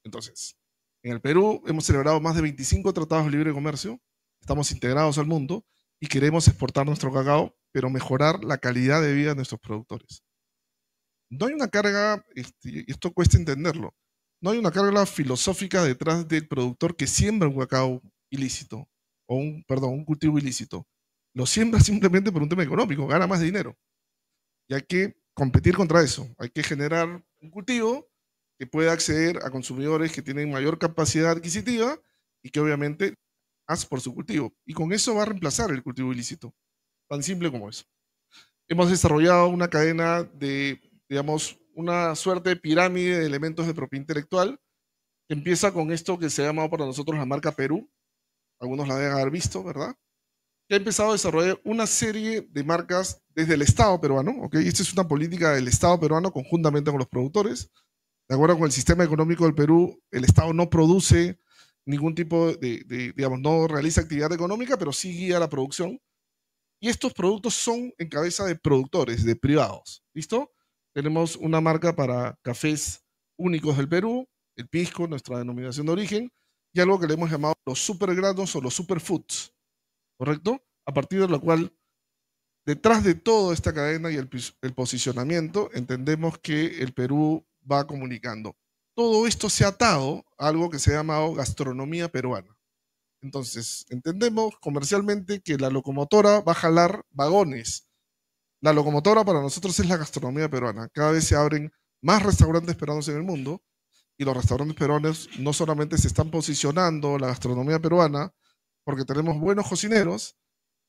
Entonces, en el Perú hemos celebrado más de 25 tratados de libre comercio, estamos integrados al mundo y queremos exportar nuestro cacao, pero mejorar la calidad de vida de nuestros productores. No hay una carga, y esto cuesta entenderlo, no hay una carga filosófica detrás del productor que siembra un cacao ilícito, o un cultivo ilícito. Lo siembra simplemente por un tema económico, gana más dinero. Y hay que competir contra eso. Hay que generar un cultivo que pueda acceder a consumidores que tienen mayor capacidad adquisitiva y que obviamente más por su cultivo. Y con eso va a reemplazar el cultivo ilícito. Tan simple como eso. Hemos desarrollado una cadena de, digamos, una suerte de pirámide de elementos de propiedad intelectual que empieza con esto que se ha llamado para nosotros la marca Perú. Algunos la deben haber visto, ¿verdad? Que ha empezado a desarrollar una serie de marcas desde el Estado peruano, ¿ok? Esta es una política del Estado peruano conjuntamente con los productores. De acuerdo con el sistema económico del Perú, el Estado no produce ningún tipo digamos, no realiza actividad económica, pero sí guía la producción. Y estos productos son en cabeza de productores, de privados. ¿Listo? Tenemos una marca para cafés únicos del Perú, el pisco, nuestra denominación de origen, y algo que le hemos llamado los supergranos o los superfoods, ¿correcto? A partir de lo cual, detrás de toda esta cadena y el posicionamiento, entendemos que el Perú va comunicando. Todo esto se ha atado a algo que se ha llamado gastronomía peruana. Entonces, entendemos comercialmente que la locomotora va a jalar vagones. La locomotora para nosotros es la gastronomía peruana. Cada vez se abren más restaurantes peruanos en el mundo, y los restaurantes peruanos no solamente se están posicionando la gastronomía peruana porque tenemos buenos cocineros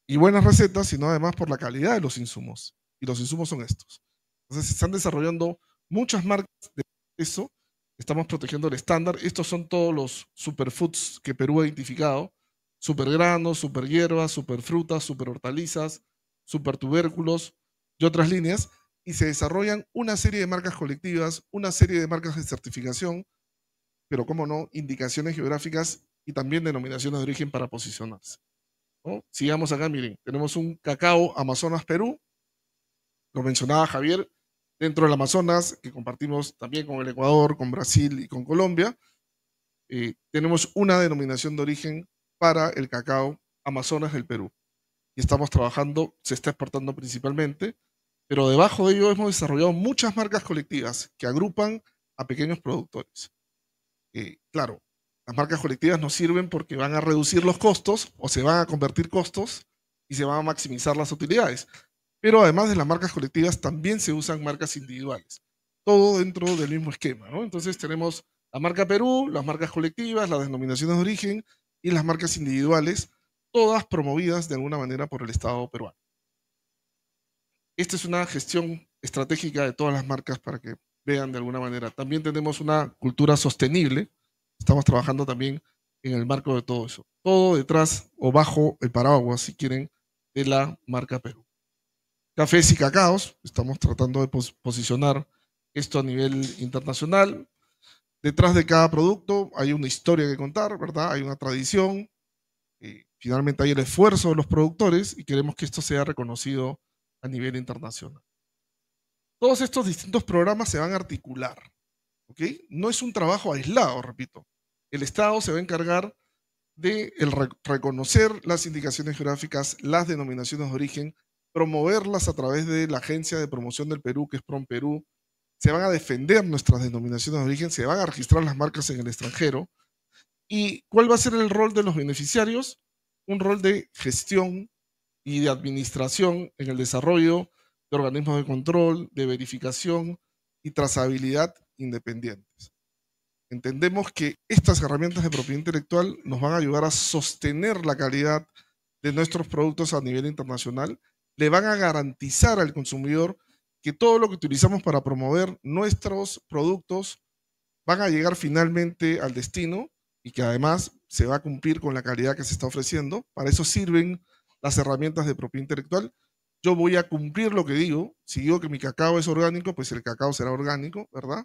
y buenas recetas, sino además por la calidad de los insumos. Y los insumos son estos. Entonces se están desarrollando muchas marcas de eso. Estamos protegiendo el estándar. Estos son todos los superfoods que Perú ha identificado. Supergranos, superhierbas, superfrutas, superhortalizas, supertubérculos y otras líneas. Y se desarrollan una serie de marcas colectivas, una serie de marcas de certificación, pero cómo no, indicaciones geográficas y también denominaciones de origen para posicionarse, ¿no? Sigamos acá, miren, tenemos un cacao Amazonas Perú, lo mencionaba Javier, dentro del Amazonas, que compartimos también con el Ecuador, con Brasil y con Colombia. Tenemos una denominación de origen para el cacao Amazonas del Perú. Y estamos trabajando, se está exportando principalmente, pero debajo de ello hemos desarrollado muchas marcas colectivas que agrupan a pequeños productores. Claro, las marcas colectivas nos sirven porque van a reducir los costos o se van a convertir costos y se van a maximizar las utilidades. Pero además de las marcas colectivas también se usan marcas individuales. Todo dentro del mismo esquema, ¿no? Entonces tenemos la marca Perú, las marcas colectivas, las denominaciones de origen y las marcas individuales, todas promovidas de alguna manera por el Estado peruano. Esta es una gestión estratégica de todas las marcas para que vean de alguna manera. También tenemos una cultura sostenible. Estamos trabajando también en el marco de todo eso. Todo detrás o bajo el paraguas, si quieren, de la marca Perú. Cafés y cacaos. Estamos tratando de posicionar esto a nivel internacional. Detrás de cada producto hay una historia que contar, ¿verdad? Hay una tradición. Finalmente hay el esfuerzo de los productores y queremos que esto sea reconocido a nivel internacional. Todos estos distintos programas se van a articular, ¿ok? No es un trabajo aislado, repito. El Estado se va a encargar de reconocer las indicaciones geográficas, las denominaciones de origen, promoverlas a través de la Agencia de Promoción del Perú, que es PROMPERÚ. Se van a defender nuestras denominaciones de origen, se van a registrar las marcas en el extranjero. ¿Y cuál va a ser el rol de los beneficiarios? Un rol de gestión y de administración en el desarrollo de organismos de control, de verificación y trazabilidad independientes. Entendemos que estas herramientas de propiedad intelectual nos van a ayudar a sostener la calidad de nuestros productos a nivel internacional, le van a garantizar al consumidor que todo lo que utilizamos para promover nuestros productos van a llegar finalmente al destino y que además se va a cumplir con la calidad que se está ofreciendo. Para eso sirven las herramientas de propiedad intelectual. Yo voy a cumplir lo que digo. Si digo que mi cacao es orgánico, pues el cacao será orgánico, ¿verdad?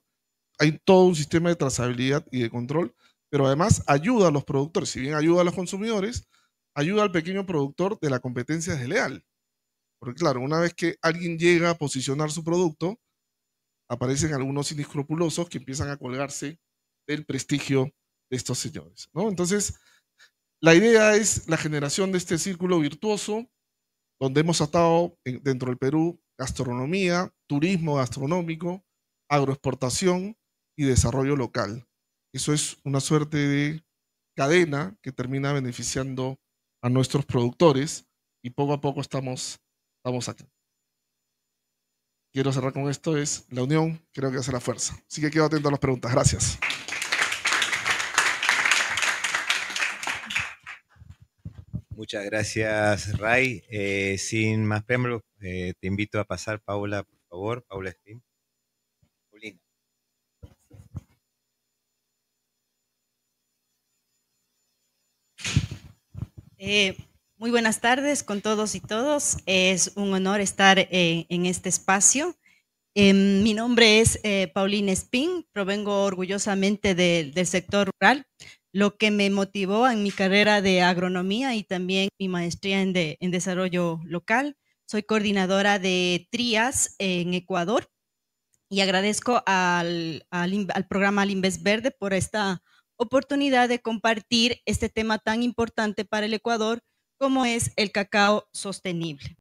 Hay todo un sistema de trazabilidad y de control, pero además ayuda a los productores. Si bien ayuda a los consumidores, ayuda al pequeño productor de la competencia desleal. Porque claro, una vez que alguien llega a posicionar su producto, aparecen algunos inescrupulosos que empiezan a colgarse del prestigio de estos señores, ¿no? Entonces, la idea es la generación de este círculo virtuoso, donde hemos atado dentro del Perú gastronomía, turismo gastronómico, agroexportación y desarrollo local. Eso es una suerte de cadena que termina beneficiando a nuestros productores y poco a poco estamos aquí. Quiero cerrar con esto, es la unión, creo que hace la fuerza. Así que quedo atento a las preguntas. Gracias. Muchas gracias, Ray. Sin más preámbulos, te invito a pasar, Paula, por favor. Paula Steam. Paulina. Muy buenas tardes con todos y todos. Es un honor estar en este espacio. Mi nombre es Paulina Espín, provengo orgullosamente del sector rural, lo que me motivó en mi carrera de agronomía y también mi maestría en desarrollo local. Soy coordinadora de TRIAS en Ecuador y agradezco al programa Alinvest Verde por esta oportunidad de compartir este tema tan importante para el Ecuador como es el cacao sostenible.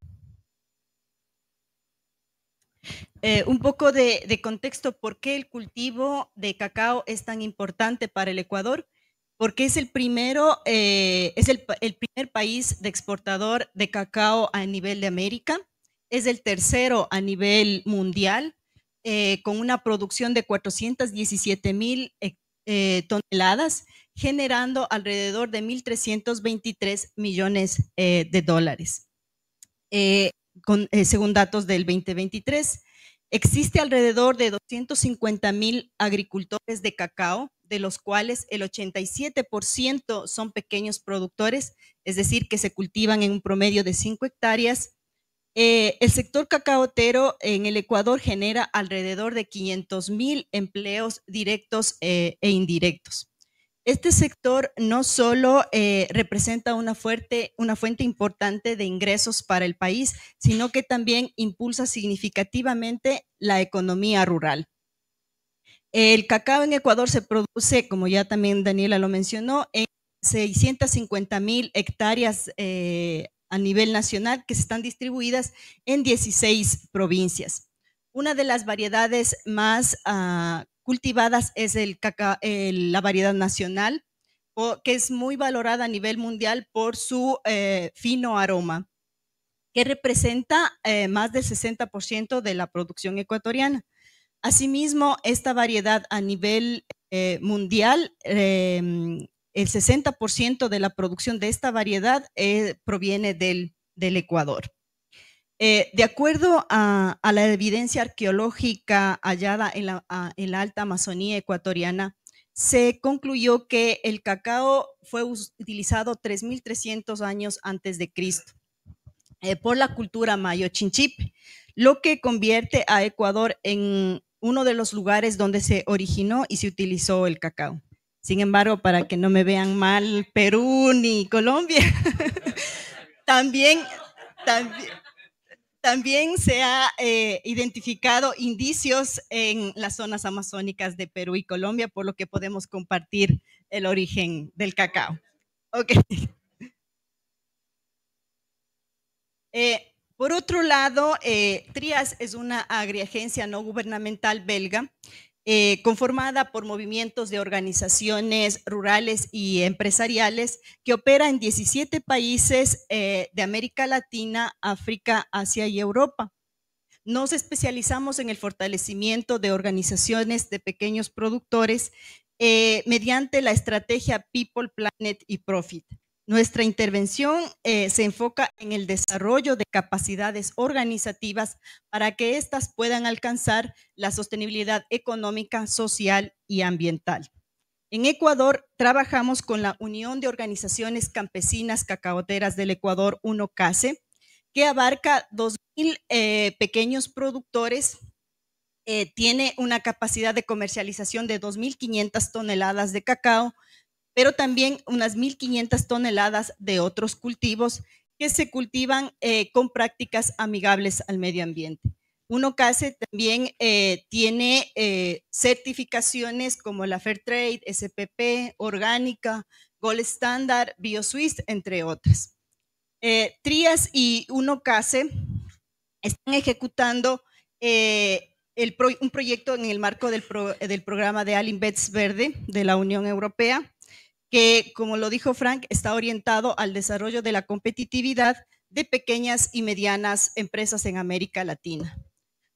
Un poco de contexto, ¿por qué el cultivo de cacao es tan importante para el Ecuador? Porque es el primero, es el primer país de exportador de cacao a nivel de América, es el tercero a nivel mundial, con una producción de 417,000 toneladas, generando alrededor de 1.323 millones de dólares. Según datos del 2023, existe alrededor de 250,000 agricultores de cacao, de los cuales el 87% son pequeños productores, es decir, que se cultivan en un promedio de 5 hectáreas. El sector cacaotero en el Ecuador genera alrededor de 500,000 empleos directos e indirectos. Este sector no solo representa una fuente importante de ingresos para el país, sino que también impulsa significativamente la economía rural. El cacao en Ecuador se produce, como ya también Daniela lo mencionó, en 650,000 hectáreas a nivel nacional que están distribuidas en 16 provincias. Una de las variedades más cultivadas es la variedad nacional, que es muy valorada a nivel mundial por su fino aroma, que representa más del 60% de la producción ecuatoriana. Asimismo, esta variedad a nivel mundial, el 60% de la producción de esta variedad proviene del Ecuador. De acuerdo a la evidencia arqueológica hallada en la alta Amazonía ecuatoriana, se concluyó que el cacao fue utilizado 3.300 años antes de Cristo por la cultura mayo chinchipe, lo que convierte a Ecuador en uno de los lugares donde se originó y se utilizó el cacao. Sin embargo, para que no me vean mal Perú ni Colombia, también se ha identificado indicios en las zonas amazónicas de Perú y Colombia, por lo que podemos compartir el origen del cacao. Okay. Por otro lado, TRIAS es una agriagencia no gubernamental belga conformada por movimientos de organizaciones rurales y empresariales que opera en 17 países de América Latina, África, Asia y Europa. Nos especializamos en el fortalecimiento de organizaciones de pequeños productores mediante la estrategia People, Planet y Profit. Nuestra intervención se enfoca en el desarrollo de capacidades organizativas para que éstas puedan alcanzar la sostenibilidad económica, social y ambiental. En Ecuador trabajamos con la Unión de Organizaciones Campesinas Cacaoteras del Ecuador, UNOCASE, que abarca 2,000 pequeños productores, tiene una capacidad de comercialización de 2.500 toneladas de cacao, pero también unas 1.500 toneladas de otros cultivos que se cultivan con prácticas amigables al medio ambiente. UNOCASE también tiene certificaciones como la Fairtrade, SPP, Orgánica, Gold Standard, BioSwiss, entre otras. TRIAS y UNOCASE están ejecutando un proyecto en el marco del programa de Alinvest Verde de la Unión Europea, que, como lo dijo Frank, está orientado al desarrollo de la competitividad de pequeñas y medianas empresas en América Latina.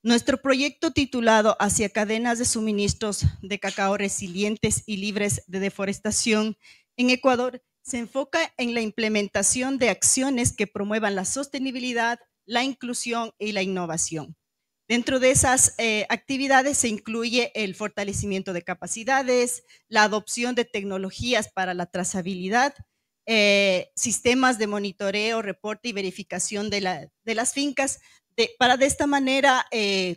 Nuestro proyecto, titulado Hacia cadenas de suministros de cacao resilientes y libres de deforestación en Ecuador, se enfoca en la implementación de acciones que promuevan la sostenibilidad, la inclusión y la innovación. Dentro de esas actividades se incluye el fortalecimiento de capacidades, la adopción de tecnologías para la trazabilidad, sistemas de monitoreo, reporte y verificación de las fincas, para de esta manera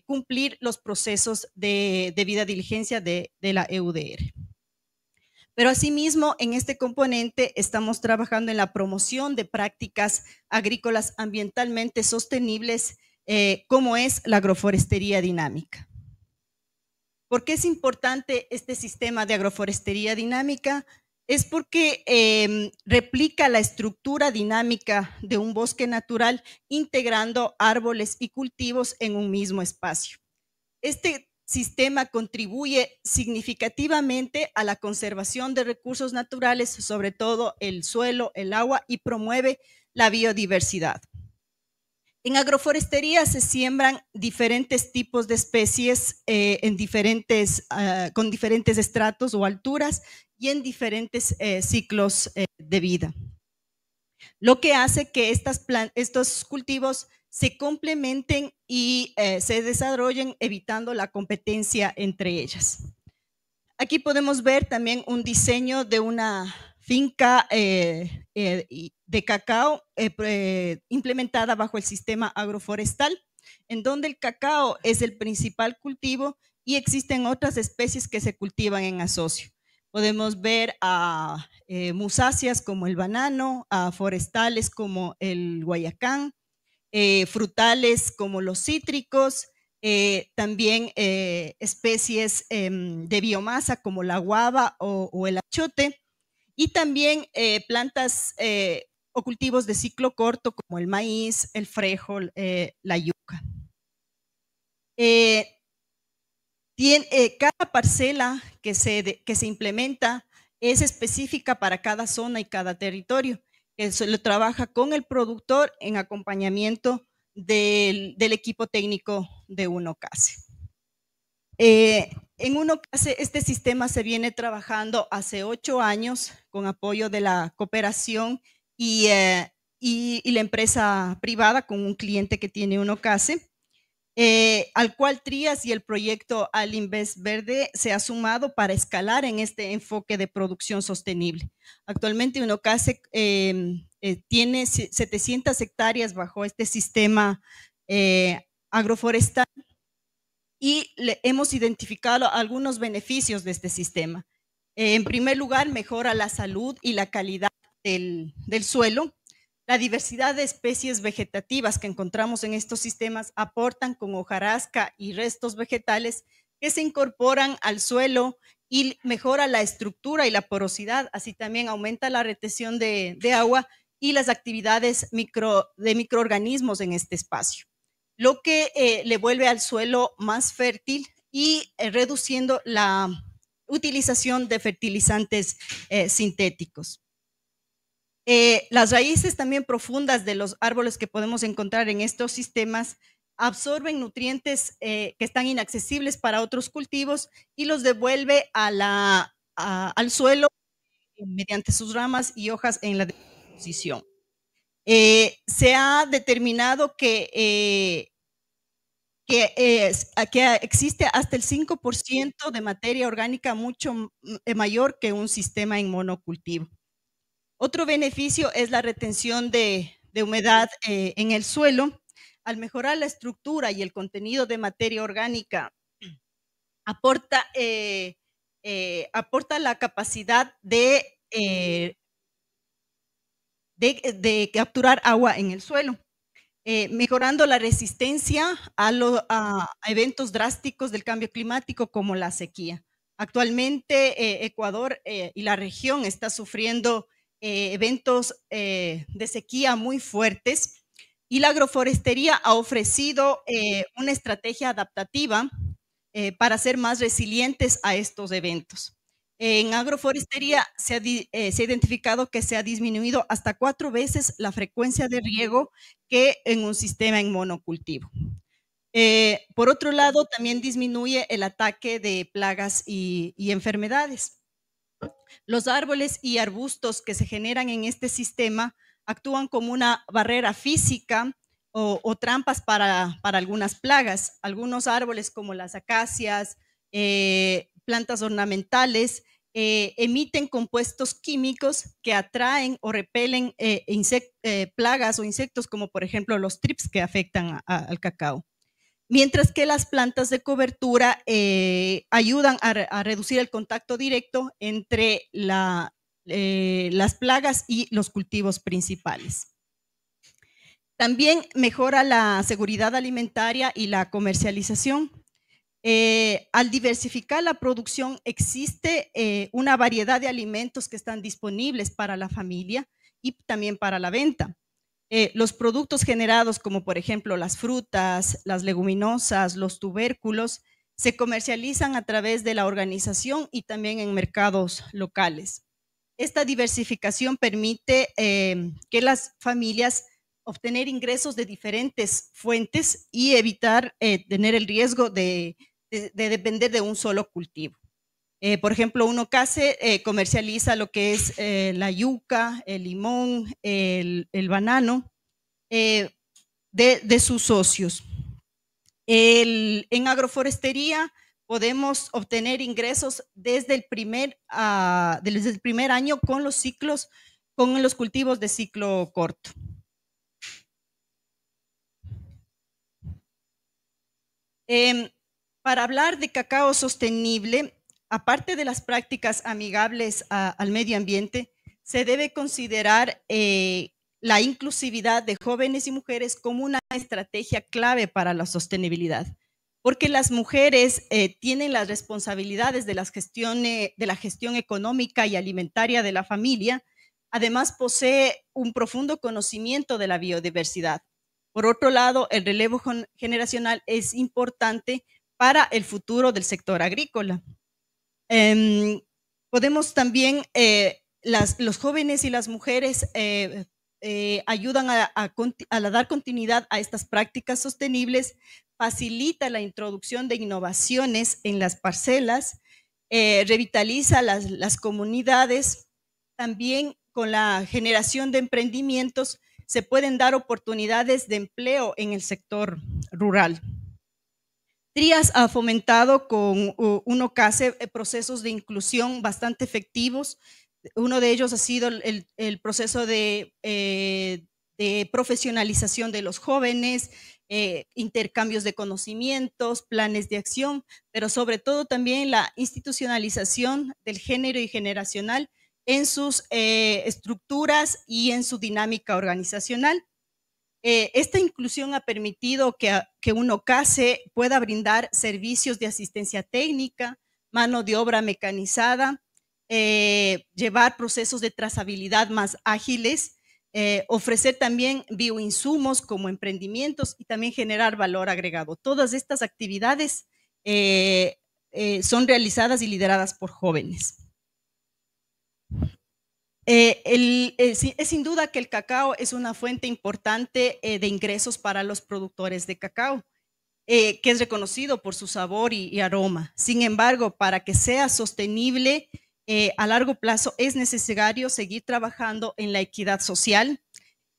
cumplir los procesos de debida diligencia de la EUDR. Pero asimismo, en este componente estamos trabajando en la promoción de prácticas agrícolas ambientalmente sostenibles, como es la agroforestería dinámica. ¿Por qué es importante este sistema de agroforestería dinámica? Es porque replica la estructura dinámica de un bosque natural integrando árboles y cultivos en un mismo espacio. Este sistema contribuye significativamente a la conservación de recursos naturales, sobre todo el suelo, el agua, y promueve la biodiversidad. En agroforestería se siembran diferentes tipos de especies con diferentes estratos o alturas y en diferentes ciclos de vida. Lo que hace que estos cultivos se complementen y se desarrollen, evitando la competencia entre ellas. Aquí podemos ver también un diseño de una finca de cacao implementada bajo el sistema agroforestal, en donde el cacao es el principal cultivo y existen otras especies que se cultivan en asocio. Podemos ver a musáceas como el banano, a forestales como el guayacán, frutales como los cítricos, también especies de biomasa como la guava o el achote, y también plantas o cultivos de ciclo corto como el maíz, el frijol, la yuca. Cada parcela que se implementa es específica para cada zona y cada territorio, que se lo trabaja con el productor en acompañamiento del equipo técnico de UNOCASE. En UNOCASE este sistema se viene trabajando hace 8 años con apoyo de la cooperación y la empresa privada, con un cliente que tiene UNOCASE, al cual TRIAS y el proyecto Alinvest Verde se ha sumado para escalar en este enfoque de producción sostenible. Actualmente UNOCASE tiene 700 hectáreas bajo este sistema agroforestal, y hemos identificado algunos beneficios de este sistema. En primer lugar, mejora la salud y la calidad del suelo. La diversidad de especies vegetativas que encontramos en estos sistemas aportan con hojarasca y restos vegetales que se incorporan al suelo y mejora la estructura y la porosidad. Así también aumenta la retención de agua y las actividades de microorganismos en este espacio, lo que le vuelve al suelo más fértil y reduciendo la utilización de fertilizantes sintéticos. Las raíces también profundas de los árboles que podemos encontrar en estos sistemas absorben nutrientes que están inaccesibles para otros cultivos y los devuelve al suelo mediante sus ramas y hojas en la deposición. Se ha determinado que existe hasta el 5% de materia orgánica mucho mayor que un sistema en monocultivo. Otro beneficio es la retención de humedad en el suelo. Al mejorar la estructura y el contenido de materia orgánica, aporta la capacidad de capturar agua en el suelo, mejorando la resistencia a eventos drásticos del cambio climático como la sequía. Actualmente Ecuador y la región está sufriendo eventos de sequía muy fuertes, y la agroforestería ha ofrecido una estrategia adaptativa para ser más resilientes a estos eventos. En agroforestería se ha identificado que se ha disminuido hasta 4 veces la frecuencia de riego que en un sistema en monocultivo. Por otro lado, también disminuye el ataque de plagas y enfermedades. Los árboles y arbustos que se generan en este sistema actúan como una barrera física o trampas para algunas plagas. Algunos árboles como las acacias, plantas ornamentales, emiten compuestos químicos que atraen o repelen plagas o insectos, como por ejemplo los trips que afectan al cacao. Mientras que las plantas de cobertura ayudan a reducir el contacto directo entre las plagas y los cultivos principales. También mejora la seguridad alimentaria y la comercialización. Al diversificar la producción existe una variedad de alimentos que están disponibles para la familia y también para la venta. Los productos generados como por ejemplo las frutas, las leguminosas, los tubérculos, se comercializan a través de la organización y también en mercados locales. Esta diversificación permite que las familias obtener ingresos de diferentes fuentes y evitar tener el riesgo de depender de un solo cultivo. Por ejemplo, Unocase comercializa lo que es la yuca, el limón, el banano de sus socios. En agroforestería podemos obtener ingresos desde el primer año con los cultivos de ciclo corto. Para hablar de cacao sostenible, aparte de las prácticas amigables al medio ambiente, se debe considerar la inclusividad de jóvenes y mujeres como una estrategia clave para la sostenibilidad, porque las mujeres tienen las responsabilidades de la gestión económica y alimentaria de la familia. Además, posee un profundo conocimiento de la biodiversidad. Por otro lado, el relevo generacional es importante para el futuro del sector agrícola. Podemos también, los jóvenes y las mujeres ayudan a dar continuidad a estas prácticas sostenibles, facilita la introducción de innovaciones en las parcelas, revitaliza las comunidades. También con la generación de emprendimientos se pueden dar oportunidades de empleo en el sector rural. TRIAS ha fomentado con Unocase procesos de inclusión bastante efectivos. Uno de ellos ha sido el proceso de profesionalización de los jóvenes, intercambios de conocimientos, planes de acción, pero sobre todo también la institucionalización del género y generacional en sus estructuras y en su dinámica organizacional. Esta inclusión ha permitido que Unocase pueda brindar servicios de asistencia técnica, mano de obra mecanizada, llevar procesos de trazabilidad más ágiles, ofrecer también bioinsumos como emprendimientos y también generar valor agregado. Todas estas actividades son realizadas y lideradas por jóvenes. Es sin duda que el cacao es una fuente importante de ingresos para los productores de cacao, que es reconocido por su sabor y aroma. Sin embargo, para que sea sostenible a largo plazo es necesario seguir trabajando en la equidad social,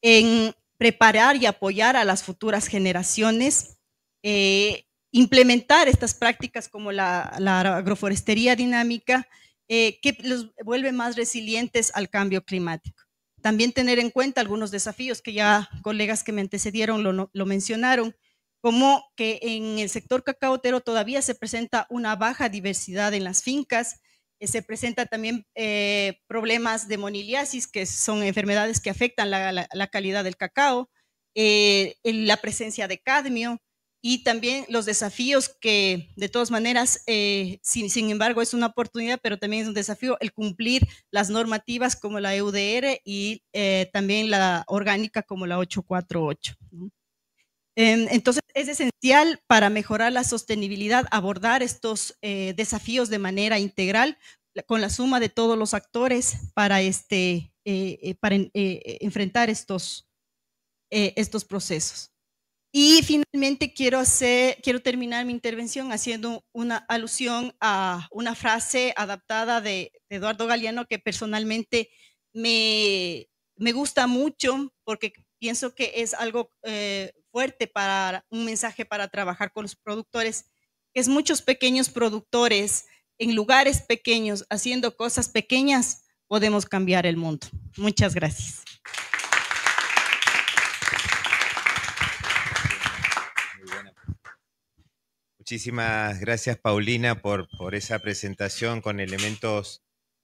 en preparar y apoyar a las futuras generaciones, implementar estas prácticas como la agroforestería dinámica, que los vuelve más resilientes al cambio climático. También tener en cuenta algunos desafíos que ya colegas que me antecedieron lo mencionaron, como que en el sector cacaotero todavía se presenta una baja diversidad en las fincas, se presenta también problemas de moniliasis, que son enfermedades que afectan la calidad del cacao, la presencia de cadmio, y también los desafíos que de todas maneras, sin embargo, es una oportunidad, pero también es un desafío el cumplir las normativas como la EUDR y también la orgánica como la 848. Entonces, es esencial para mejorar la sostenibilidad abordar estos desafíos de manera integral con la suma de todos los actores para enfrentar estos procesos. Y finalmente quiero terminar mi intervención haciendo una alusión a una frase adaptada de Eduardo Galeano que personalmente me gusta mucho porque pienso que es algo fuerte para un mensaje para trabajar con los productores, que es muchos pequeños productores en lugares pequeños haciendo cosas pequeñas podemos cambiar el mundo. Muchas gracias. Muchísimas gracias, Paulina, por esa presentación con elementos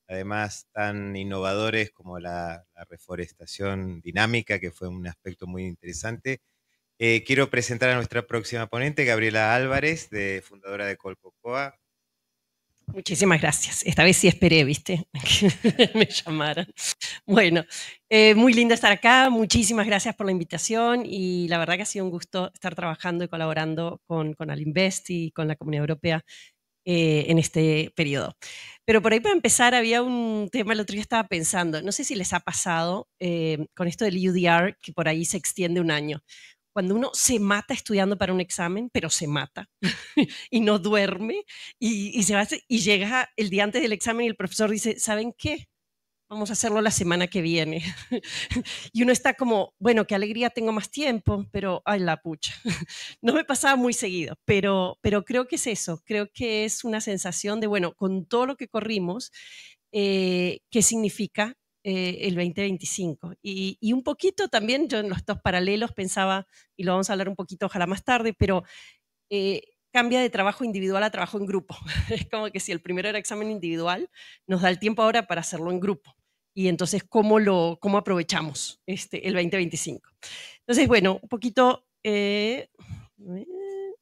además tan innovadores como la reforestación dinámica, que fue un aspecto muy interesante. Quiero presentar a nuestra próxima ponente, Gabriela Álvarez, fundadora de Colcocoa. Muchísimas gracias. Esta vez sí esperé, ¿viste? Que me llamaran. Bueno, muy lindo estar acá. Muchísimas gracias por la invitación y la verdad que ha sido un gusto estar trabajando y colaborando con Alinvest y con la Comunidad Europea en este periodo. Pero por ahí para empezar había un tema, el otro día estaba pensando, no sé si les ha pasado con esto del UDR, que por ahí se extiende un año. Cuando uno se mata estudiando para un examen, pero se mata y no duerme y se va y llega el día antes del examen y el profesor dice, ¿saben qué? Vamos a hacerlo la semana que viene. Y uno está como, bueno, qué alegría, tengo más tiempo, pero ay, la pucha. No me pasaba muy seguido, pero creo que es eso. Creo que es una sensación de, bueno, con todo lo que corrimos, ¿qué significa el 2025? Y un poquito también, yo en los dos paralelos pensaba, y lo vamos a hablar un poquito ojalá más tarde, pero cambia de trabajo individual a trabajo en grupo. Es como que si el primero era examen individual, nos da el tiempo ahora para hacerlo en grupo. Y entonces, ¿cómo aprovechamos el 2025? Entonces, bueno, un poquito,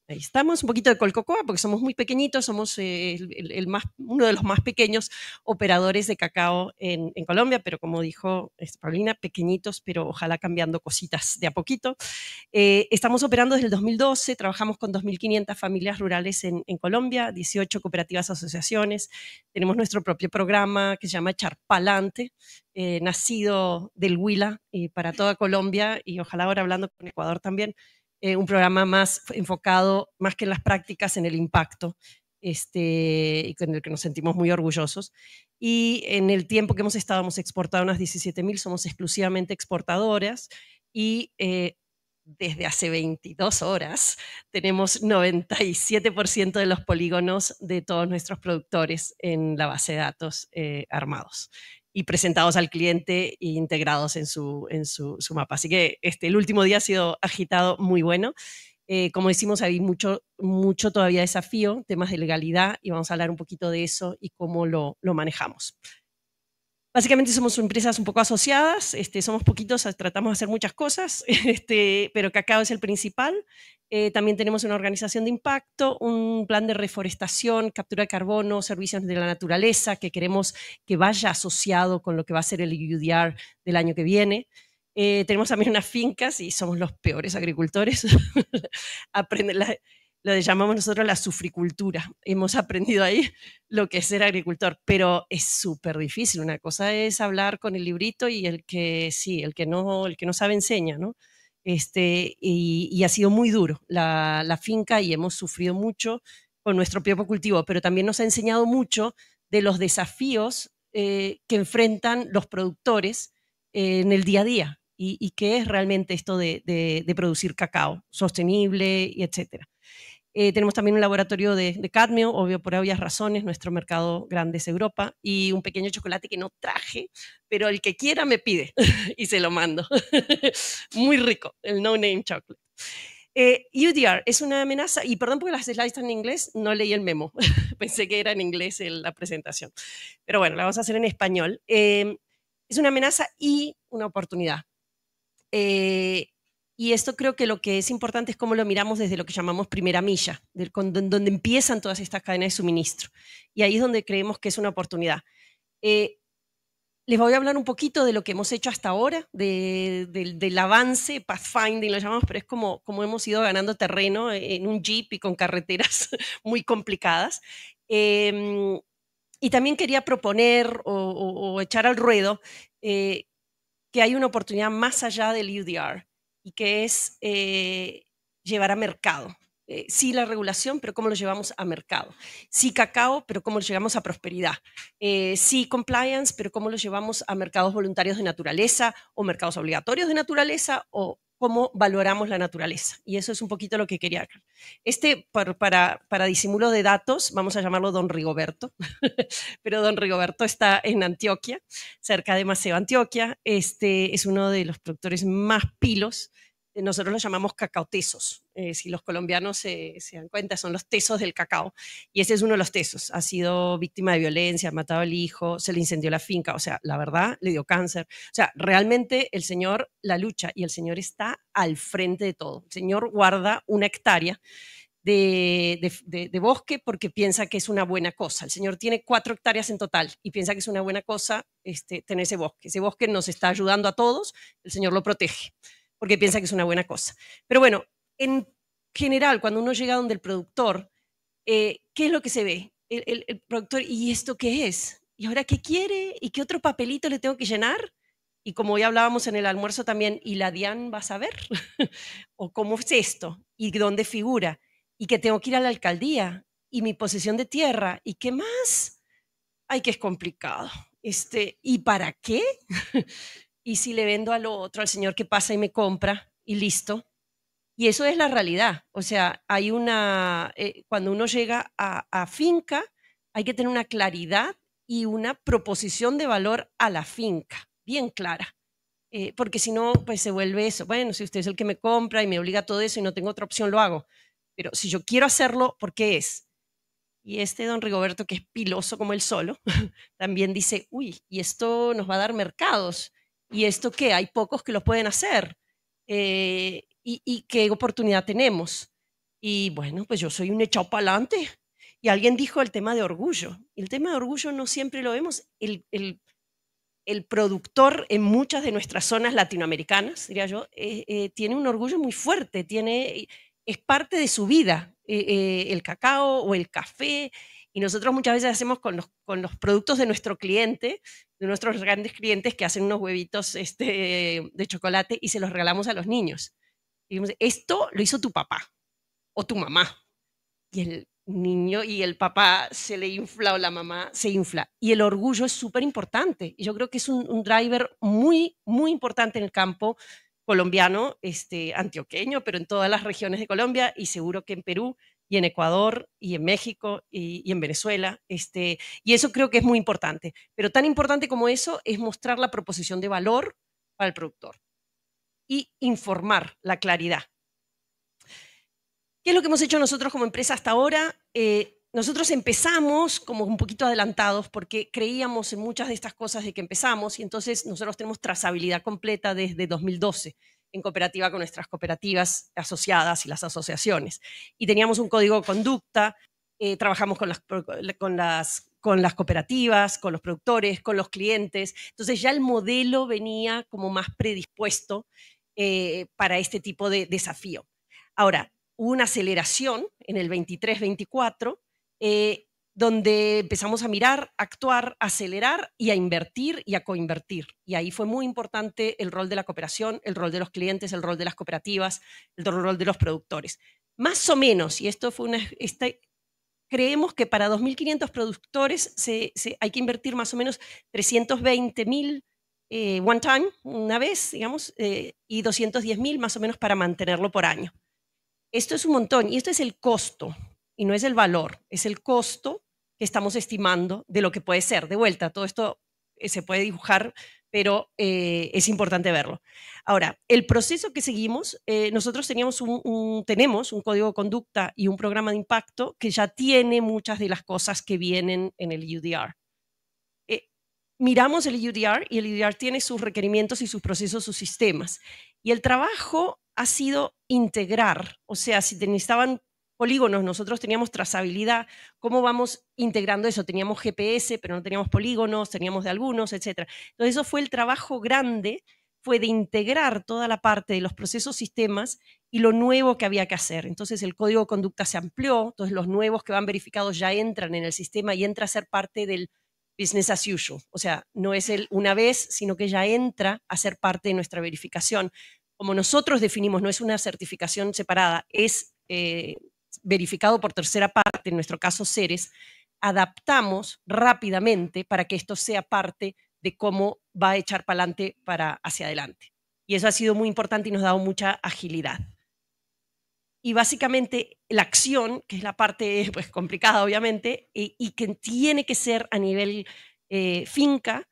ahí estamos, un poquito de Colcocoa, porque somos muy pequeñitos, somos uno de los más pequeños operadores de cacao en Colombia, pero como dijo Paulina, pequeñitos, pero ojalá cambiando cositas de a poquito. Estamos operando desde el 2012, trabajamos con 2.500 familias rurales en Colombia, 18 cooperativas, asociaciones. Tenemos nuestro propio programa que se llama Echar Pa'lante, nacido del Huila para toda Colombia y ojalá ahora hablando con Ecuador también, un programa más enfocado, más que en las prácticas, en el impacto, y con el que nos sentimos muy orgullosos. Y en el tiempo que hemos estado, hemos exportado unas 17.000, somos exclusivamente exportadoras y desde hace 22 horas tenemos 97% de los polígonos de todos nuestros productores en la base de datos armados y presentados al cliente e integrados en su mapa. Así que el último día ha sido agitado, muy bueno. Como decimos, hay mucho todavía desafío, temas de legalidad, y vamos a hablar un poquito de eso y cómo lo manejamos. Básicamente somos empresas un poco asociadas, somos poquitos, tratamos de hacer muchas cosas, pero Cacao es el principal. También tenemos una organización de impacto, un plan de reforestación, captura de carbono, servicios de la naturaleza, que queremos que vaya asociado con lo que va a ser el UDR del año que viene. Tenemos también unas fincas y somos los peores agricultores. Lo llamamos nosotros la sufricultura. Hemos aprendido ahí lo que es ser agricultor, pero es súper difícil. Una cosa es hablar con el librito y el que no sabe enseña, ¿no? Y ha sido muy duro la finca y hemos sufrido mucho con nuestro propio cultivo, pero también nos ha enseñado mucho de los desafíos que enfrentan los productores en el día a día y qué es realmente esto de producir cacao sostenible y etcétera. Tenemos también un laboratorio de cadmio, obvio por obvias razones, nuestro mercado grande es Europa, y un pequeño chocolate que no traje, pero el que quiera me pide y se lo mando. Muy rico, el No Name Chocolate. UDR es una amenaza, y perdón porque las slides están en inglés, no leí el memo, pensé que era en inglés la presentación, pero bueno, la vamos a hacer en español. Es una amenaza y una oportunidad. Y esto creo que lo que es importante es cómo lo miramos desde lo que llamamos primera milla, donde empiezan todas estas cadenas de suministro. Y ahí es donde creemos que es una oportunidad. Les voy a hablar un poquito de lo que hemos hecho hasta ahora, del avance, pathfinding lo llamamos, pero es como hemos ido ganando terreno en un jeep y con carreteras muy complicadas. Y también quería proponer o echar al ruedo que hay una oportunidad más allá del UDR, y que es llevar a mercado. Sí la regulación, pero cómo lo llevamos a mercado. Sí cacao, pero cómo lo llevamos a prosperidad. Sí compliance, pero cómo lo llevamos a mercados voluntarios de naturaleza o mercados obligatorios de naturaleza, o cómo valoramos la naturaleza. Y eso es un poquito lo que quería. Para disimulo de datos, vamos a llamarlo Don Rigoberto, pero Don Rigoberto está en Antioquia, cerca de Maceo, Antioquia. Es uno de los productores más pilos nosotros los llamamos cacaotesos. Si los colombianos se dan cuenta, son los tesos del cacao. Y ese es uno de los tesos. Ha sido víctima de violencia, ha matado al hijo, se le incendió la finca. O sea, la verdad, le dio cáncer. O sea, realmente el señor la lucha y el señor está al frente de todo. El señor guarda 1 hectárea de bosque porque piensa que es una buena cosa. El señor tiene 4 hectáreas en total y piensa que es una buena cosa tener ese bosque. Ese bosque nos está ayudando a todos, el señor lo protege porque piensa que es una buena cosa. Pero bueno, en general, cuando uno llega donde el productor, ¿qué es lo que se ve? El productor, ¿y esto qué es? ¿Y ahora qué quiere? ¿Y qué otro papelito le tengo que llenar? Y como ya hablábamos en el almuerzo también, ¿y la DIAN va a saber? ¿O cómo es esto? ¿Y dónde figura? ¿Y que tengo que ir a la alcaldía? ¿Y mi posesión de tierra? ¿Y qué más? Ay, que es complicado. ¿Y para qué? ¿Y si le vendo al otro, al señor que pasa y me compra? Y listo. Y eso es la realidad. O sea, hay cuando uno llega a finca, hay que tener una claridad y una proposición de valor a la finca, bien clara. Porque si no, pues se vuelve eso. Bueno, si usted es el que me compra y me obliga a todo eso y no tengo otra opción, lo hago. Pero si yo quiero hacerlo, ¿por qué es? Y don Rigoberto, que es piloso como él solo, también dice, uy, y esto nos va a dar mercados. ¿Y esto qué? Hay pocos que lo pueden hacer. ¿Y qué oportunidad tenemos? Y bueno, pues yo soy un echado para adelante. Y alguien dijo el tema de orgullo. Y el tema de orgullo no siempre lo vemos. El productor en muchas de nuestras zonas latinoamericanas, diría yo, tiene un orgullo muy fuerte, es parte de su vida, el cacao o el café. Y nosotros muchas veces hacemos con los productos de nuestro cliente, de nuestros grandes clientes que hacen unos huevitos de chocolate y se los regalamos a los niños. Y decimos, esto lo hizo tu papá o tu mamá. Y el niño y el papá se le infla o la mamá se infla. Y el orgullo es súper importante. Y yo creo que es un driver muy, muy importante en el campo colombiano, antioqueño, pero en todas las regiones de Colombia y seguro que en Perú y en Ecuador y en México y en Venezuela. Y eso creo que es muy importante. Pero tan importante como eso es mostrar la proposición de valor para el productor y informar la claridad. ¿Qué es lo que hemos hecho nosotros como empresa hasta ahora? Nosotros empezamos como un poquito adelantados porque creíamos en muchas de estas cosas de que empezamos y entonces nosotros tenemos trazabilidad completa desde 2012 en cooperativa con nuestras cooperativas asociadas y las asociaciones. Y teníamos un código de conducta, trabajamos con las cooperativas, con los productores, con los clientes. Entonces ya el modelo venía como más predispuesto para este tipo de desafío. Ahora, hubo una aceleración en el 23-24, donde empezamos a mirar, actuar, acelerar y a invertir y a coinvertir. Y ahí fue muy importante el rol de la cooperación, el rol de los clientes, el rol de las cooperativas, el rol de los productores. Más o menos, y esto fue creemos que para 2.500 productores hay que invertir más o menos 320.000 one time, una vez, digamos, y 210.000 más o menos para mantenerlo por año. Esto es un montón y esto es el costo y no es el valor, es el costo que estamos estimando de lo que puede ser. De vuelta, todo esto se puede dibujar, pero es importante verlo. Ahora, el proceso que seguimos, nosotros tenemos un código de conducta y un programa de impacto que ya tiene muchas de las cosas que vienen en el UDR. Miramos el UDR y el UDR tiene sus requerimientos y sus procesos, sus sistemas. Y el trabajo ha sido integrar, o sea, si necesitaban polígonos, nosotros teníamos trazabilidad, ¿cómo vamos integrando eso? Teníamos GPS, pero no teníamos polígonos, teníamos de algunos, etc. Entonces eso fue el trabajo grande, fue de integrar toda la parte de los procesos, sistemas y lo nuevo que había que hacer. Entonces el código de conducta se amplió, entonces los nuevos que van verificados ya entran en el sistema y entra a ser parte del business as usual, o sea, no es una vez, sino que ya entra a ser parte de nuestra verificación. Como nosotros definimos, no es una certificación separada, es verificado por tercera parte, en nuestro caso Ceres, adaptamos rápidamente para que esto sea parte de cómo va a echar para adelante hacia adelante. Y eso ha sido muy importante y nos ha dado mucha agilidad. Y básicamente la acción, que es la parte pues, complicada obviamente, y que tiene que ser a nivel finca,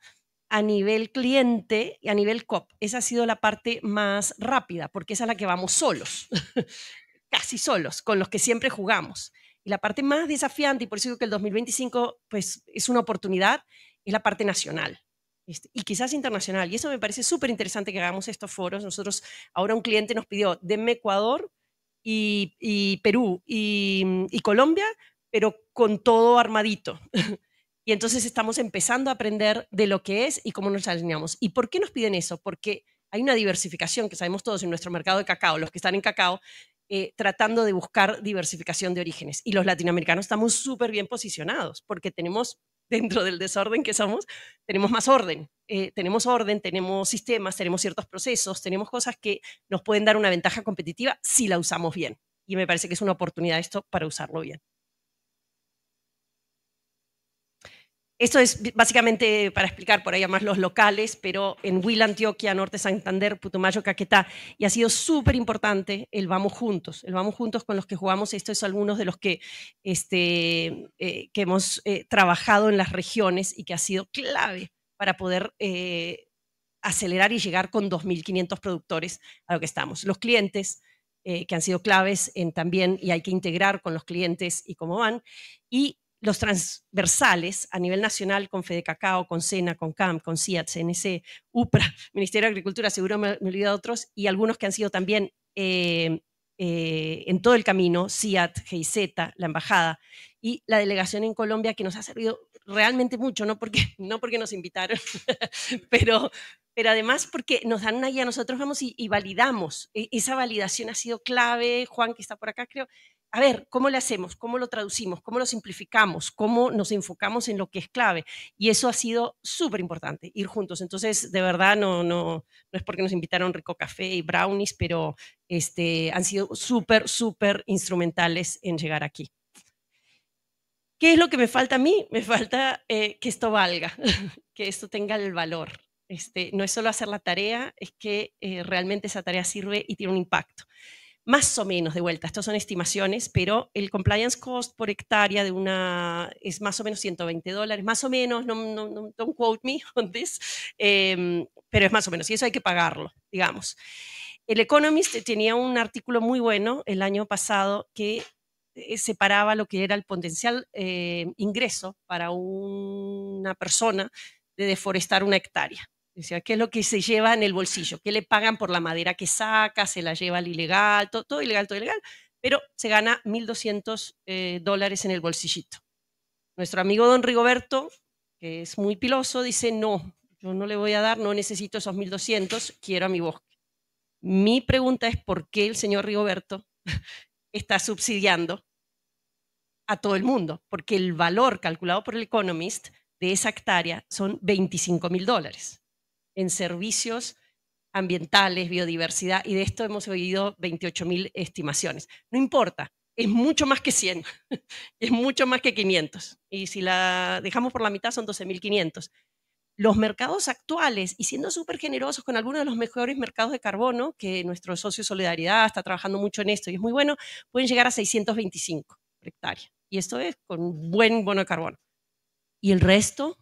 a nivel cliente y a nivel COP. Esa ha sido la parte más rápida, porque esa es la que vamos solos, casi solos, con los que siempre jugamos. Y la parte más desafiante, y por eso digo que el 2025 pues, es una oportunidad, es la parte nacional. Y quizás internacional. Y eso me parece súper interesante que hagamos estos foros. Nosotros, ahora un cliente nos pidió, denme Ecuador y Perú y Colombia, pero con todo armadito. Y entonces estamos empezando a aprender de lo que es y cómo nos alineamos. ¿Y por qué nos piden eso? Porque hay una diversificación que sabemos todos en nuestro mercado de cacao, los que están en cacao, tratando de buscar diversificación de orígenes. Y los latinoamericanos estamos súper bien posicionados porque tenemos, dentro del desorden que somos, tenemos más orden. Tenemos sistemas, tenemos ciertos procesos, tenemos cosas que nos pueden dar una ventaja competitiva si la usamos bien. Y me parece que es una oportunidad esto para usarlo bien. Esto es básicamente para explicar por ahí además los locales, pero en Huila, Antioquia, Norte Santander, Putumayo, Caquetá, y ha sido súper importante el vamos juntos con los que jugamos. Estos son algunos de los que hemos trabajado en las regiones y que ha sido clave para poder acelerar y llegar con 2.500 productores a lo que estamos. Los clientes que han sido claves también, y hay que integrar con los clientes y cómo van, y los transversales a nivel nacional con FedeCacao, con SENA, con CAM, con CIAT, CNC, UPRA, Ministerio de Agricultura, seguro me olvido de otros, y algunos que han sido también en todo el camino, CIAT, GIZ, la Embajada, y la delegación en Colombia, que nos ha servido realmente mucho, no porque nos invitaron, pero además porque nos dan una guía, nosotros vamos y validamos. Esa validación ha sido clave. Juan, que está por acá, creo. A ver, ¿cómo le hacemos? ¿Cómo lo traducimos? ¿Cómo lo simplificamos? ¿Cómo nos enfocamos en lo que es clave? Y eso ha sido súper importante, ir juntos. Entonces, de verdad, no es porque nos invitaron rico café y brownies, pero han sido súper instrumentales en llegar aquí. ¿Qué es lo que me falta a mí? Me falta que esto valga, que esto tenga el valor. No es solo hacer la tarea, es que realmente esa tarea sirve y tiene un impacto. Más o menos, de vuelta, estas son estimaciones, pero el compliance cost por hectárea es más o menos $120, más o menos, don't quote me on this, pero es más o menos, y eso hay que pagarlo, digamos. El Economist tenía un artículo muy bueno el año pasado que separaba lo que era el potencial ingreso para una persona de deforestar una hectárea. O sea, ¿qué es lo que se lleva en el bolsillo? ¿Qué le pagan por la madera que saca? ¿Se la lleva al ilegal? Todo ilegal, pero se gana $1.200 en el bolsillito. Nuestro amigo don Rigoberto, que es muy piloso, dice, no, yo no le voy a dar, no necesito esos 1.200, quiero a mi bosque. Mi pregunta es, ¿por qué el señor Rigoberto está subsidiando a todo el mundo? Porque el valor calculado por el Economist de esa hectárea son $25.000 en servicios ambientales, biodiversidad, y de esto hemos oído 28.000 estimaciones. No importa, es mucho más que 100, es mucho más que 500, y si la dejamos por la mitad son 12.500. Los mercados actuales, y siendo súper generosos con algunos de los mejores mercados de carbono, que nuestro socio Solidaridad está trabajando mucho en esto y es muy bueno, pueden llegar a 625 por hectárea. Y esto es con un buen bono de carbono. ¿Y el resto?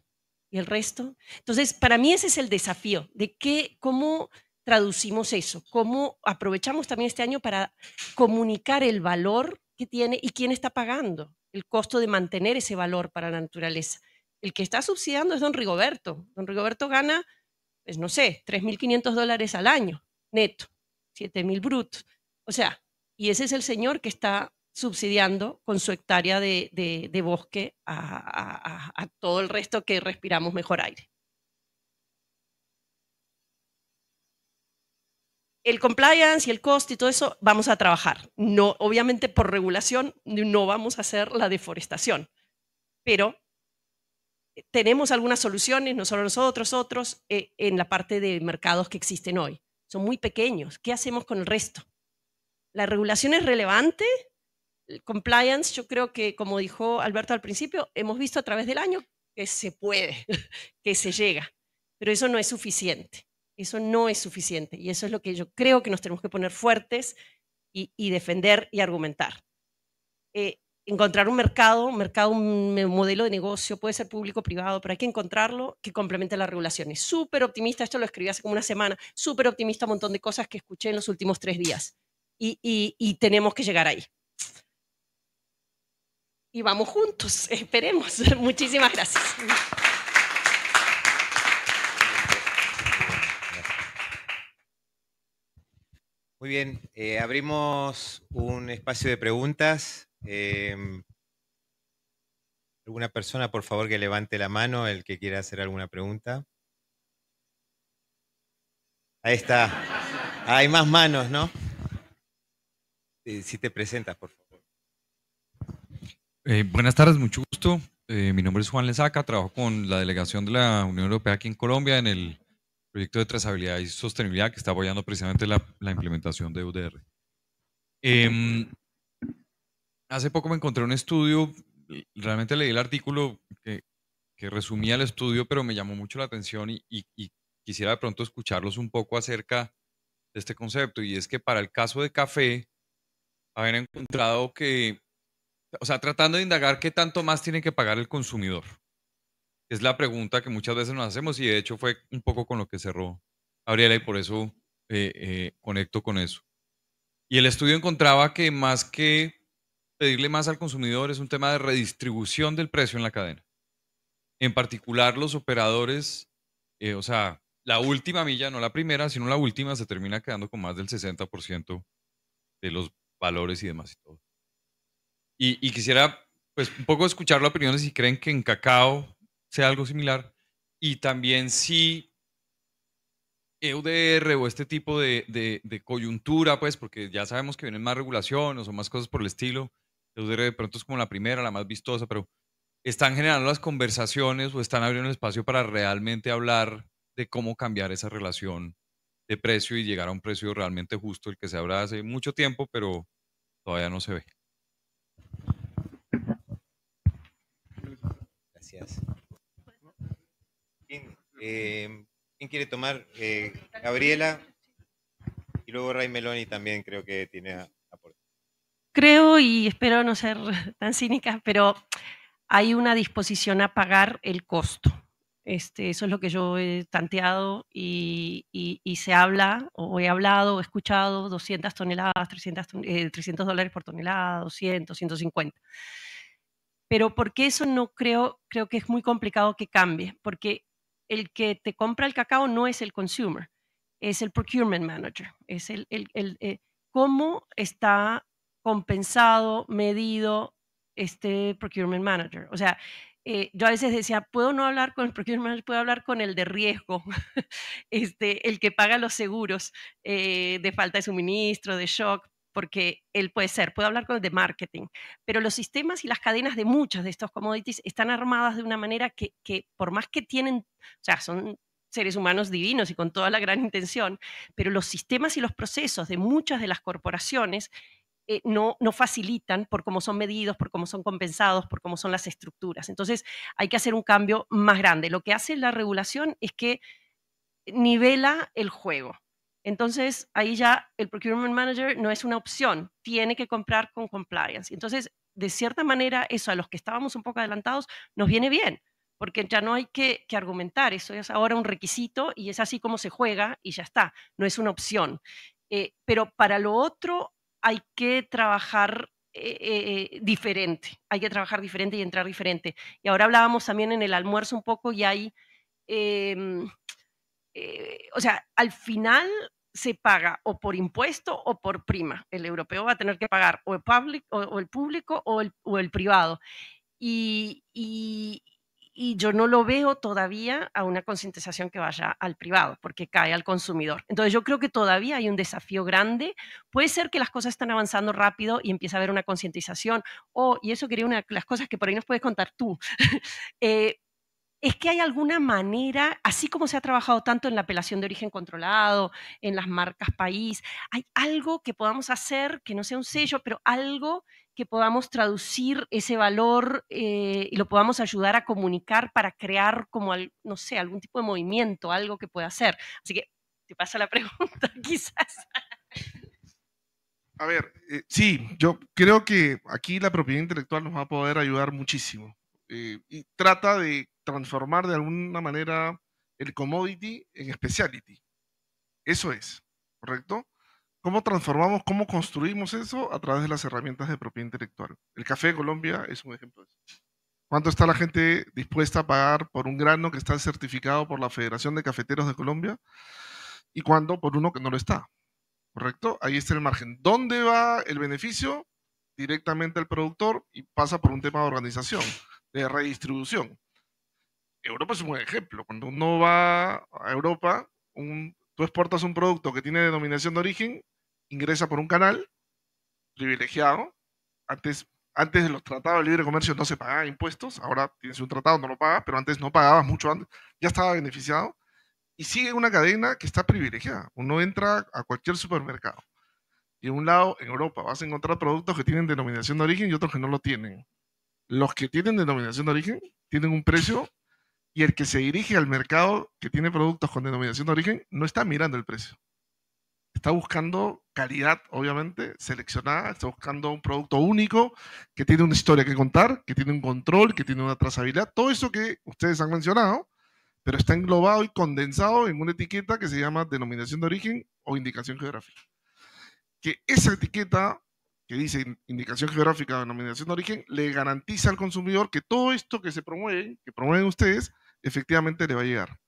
¿Y el resto? Entonces, para mí ese es el desafío, de cómo traducimos eso, cómo aprovechamos también este año para comunicar el valor que tiene y quién está pagando el costo de mantener ese valor para la naturaleza. El que está subsidiando es don Rigoberto. Don Rigoberto gana, pues no sé, $3.500 al año, neto, 7.000 brutos. O sea, y ese es el señor que está subsidiando con su hectárea de bosque a todo el resto que respiramos mejor aire. El compliance y el cost y todo eso vamos a trabajar. No, obviamente por regulación no vamos a hacer la deforestación, pero tenemos algunas soluciones, no solo nosotros, otros, en la parte de mercados que existen hoy. Son muy pequeños. ¿Qué hacemos con el resto? ¿La regulación es relevante? El compliance, yo creo que, como dijo Alberto al principio, hemos visto a través del año que se puede, que se llega, pero eso no es suficiente. Eso no es suficiente y eso es lo que yo creo que nos tenemos que poner fuertes y defender y argumentar. encontrar un modelo de negocio, puede ser público o privado, pero hay que encontrarlo que complemente las regulaciones. Súper optimista, esto lo escribí hace como una semana, súper optimista, un montón de cosas que escuché en los últimos 3 días. Y tenemos que llegar ahí. Y vamos juntos, esperemos. Muchísimas gracias. Muy bien, abrimos un espacio de preguntas. ¿Alguna persona, por favor, que levante la mano, el que quiera hacer alguna pregunta? Ahí está. Hay más manos, ¿no? Si te presentas, por favor. Buenas tardes, mucho gusto. Mi nombre es Juan Lesaca, trabajo con la delegación de la Unión Europea aquí en Colombia en el proyecto de trazabilidad y sostenibilidad que está apoyando precisamente la implementación de UDR. Hace poco me encontré un estudio, realmente leí el artículo que resumía el estudio, pero me llamó mucho la atención y quisiera de pronto escucharlos un poco acerca de este concepto, y es que para el caso de café, habían encontrado que, o sea, tratando de indagar qué tanto más tiene que pagar el consumidor. Es la pregunta que muchas veces nos hacemos y de hecho fue un poco con lo que cerró Gabriela y por eso conecto con eso. Y el estudio encontraba que más que pedirle más al consumidor es un tema de redistribución del precio en la cadena. En particular los operadores, o sea, la última milla, no la primera, sino la última, se termina quedando con más del 60% de los valores y demás y todo. Y quisiera pues un poco escuchar la opinión de si creen que en cacao sea algo similar y también si EUDR o este tipo de coyuntura, pues porque ya sabemos que vienen más regulaciones o más cosas por el estilo. EUDR de pronto es como la primera, la más vistosa, pero ¿están generando las conversaciones o están abriendo el espacio para realmente hablar de cómo cambiar esa relación de precio y llegar a un precio realmente justo, el que se habla hace mucho tiempo, pero todavía no se ve? Gracias. ¿Quién quiere tomar? Gabriela. Y luego Ray Meloni también creo que tiene aporte. Creo, y espero no ser tan cínica, pero hay una disposición a pagar el costo. Eso es lo que yo he tanteado y se habla, o he hablado, o he escuchado 200 toneladas, $300 por tonelada, 200, 150. Pero porque eso no creo que es muy complicado que cambie, porque el que te compra el cacao no es el consumer, es el procurement manager, es cómo está compensado, medido este procurement manager. O sea, yo a veces decía, puedo no hablar con el procurement manager, puedo hablar con el de riesgo, el que paga los seguros de falta de suministro, de shock, porque él puede hablar con el de marketing, pero los sistemas y las cadenas de muchos de estos commodities están armadas de una manera que por más que tienen, o sea, son seres humanos divinos y con toda la gran intención, pero los sistemas y los procesos de muchas de las corporaciones no facilitan por cómo son medidos, por cómo son compensados, por cómo son las estructuras. Entonces hay que hacer un cambio más grande. Lo que hace la regulación es que nivela el juego. Entonces, ahí ya el procurement manager no es una opción, tiene que comprar con compliance. Entonces, de cierta manera, eso a los que estábamos un poco adelantados nos viene bien, porque ya no hay que argumentar, eso es ahora un requisito y es así como se juega y ya está, no es una opción. Pero para lo otro hay que trabajar diferente, hay que trabajar diferente y entrar diferente. Y ahora hablábamos también en el almuerzo un poco y hay... o sea, al final se paga o por impuesto o por prima. El europeo va a tener que pagar o el público o el privado. Y yo no lo veo todavía a una concientización que vaya al privado, porque cae al consumidor. Entonces yo creo que todavía hay un desafío grande. Puede ser que las cosas están avanzando rápido y empieza a haber una concientización. Y eso quería una de las cosas que por ahí nos puedes contar tú. Es que hay alguna manera, así como se ha trabajado tanto en la apelación de origen controlado, en las marcas país, hay algo que podamos hacer, que no sea un sello, pero algo que podamos traducir ese valor y lo podamos ayudar a comunicar para crear como, no sé, algún tipo de movimiento, algo que pueda hacer. Así que te paso la pregunta, quizás. A ver, sí, yo creo que aquí la propiedad intelectual nos va a poder ayudar muchísimo. Y trata de transformar de alguna manera el commodity en speciality. Eso es, ¿correcto? ¿Cómo transformamos, cómo construimos eso? A través de las herramientas de propiedad intelectual. El café de Colombia es un ejemplo de eso. ¿Cuánto está la gente dispuesta a pagar por un grano que está certificado por la Federación de Cafeteros de Colombia? ¿Y cuánto por uno que no lo está? ¿Correcto? Ahí está el margen. ¿Dónde va el beneficio? Directamente al productor y pasa por un tema de organización, de redistribución. Europa es un buen ejemplo. Cuando uno va a Europa, tú exportas un producto que tiene denominación de origen, ingresa por un canal privilegiado. Antes de los tratados de libre comercio no se pagaban impuestos, ahora tienes un tratado, no lo pagas, pero antes no pagabas mucho antes, ya estaba beneficiado. Y sigue una cadena que está privilegiada. Uno entra a cualquier supermercado y en un lado, en Europa, vas a encontrar productos que tienen denominación de origen y otros que no lo tienen. Los que tienen denominación de origen tienen un precio y el que se dirige al mercado que tiene productos con denominación de origen no está mirando el precio. Está buscando calidad, obviamente, seleccionada, está buscando un producto único que tiene una historia que contar, que tiene un control, que tiene una trazabilidad, todo eso que ustedes han mencionado, pero está englobado y condensado en una etiqueta que se llama denominación de origen o indicación geográfica. Que esa etiqueta que dice indicación geográfica o denominación de origen le garantiza al consumidor que todo esto que promueven ustedes, efectivamente le va a llegar.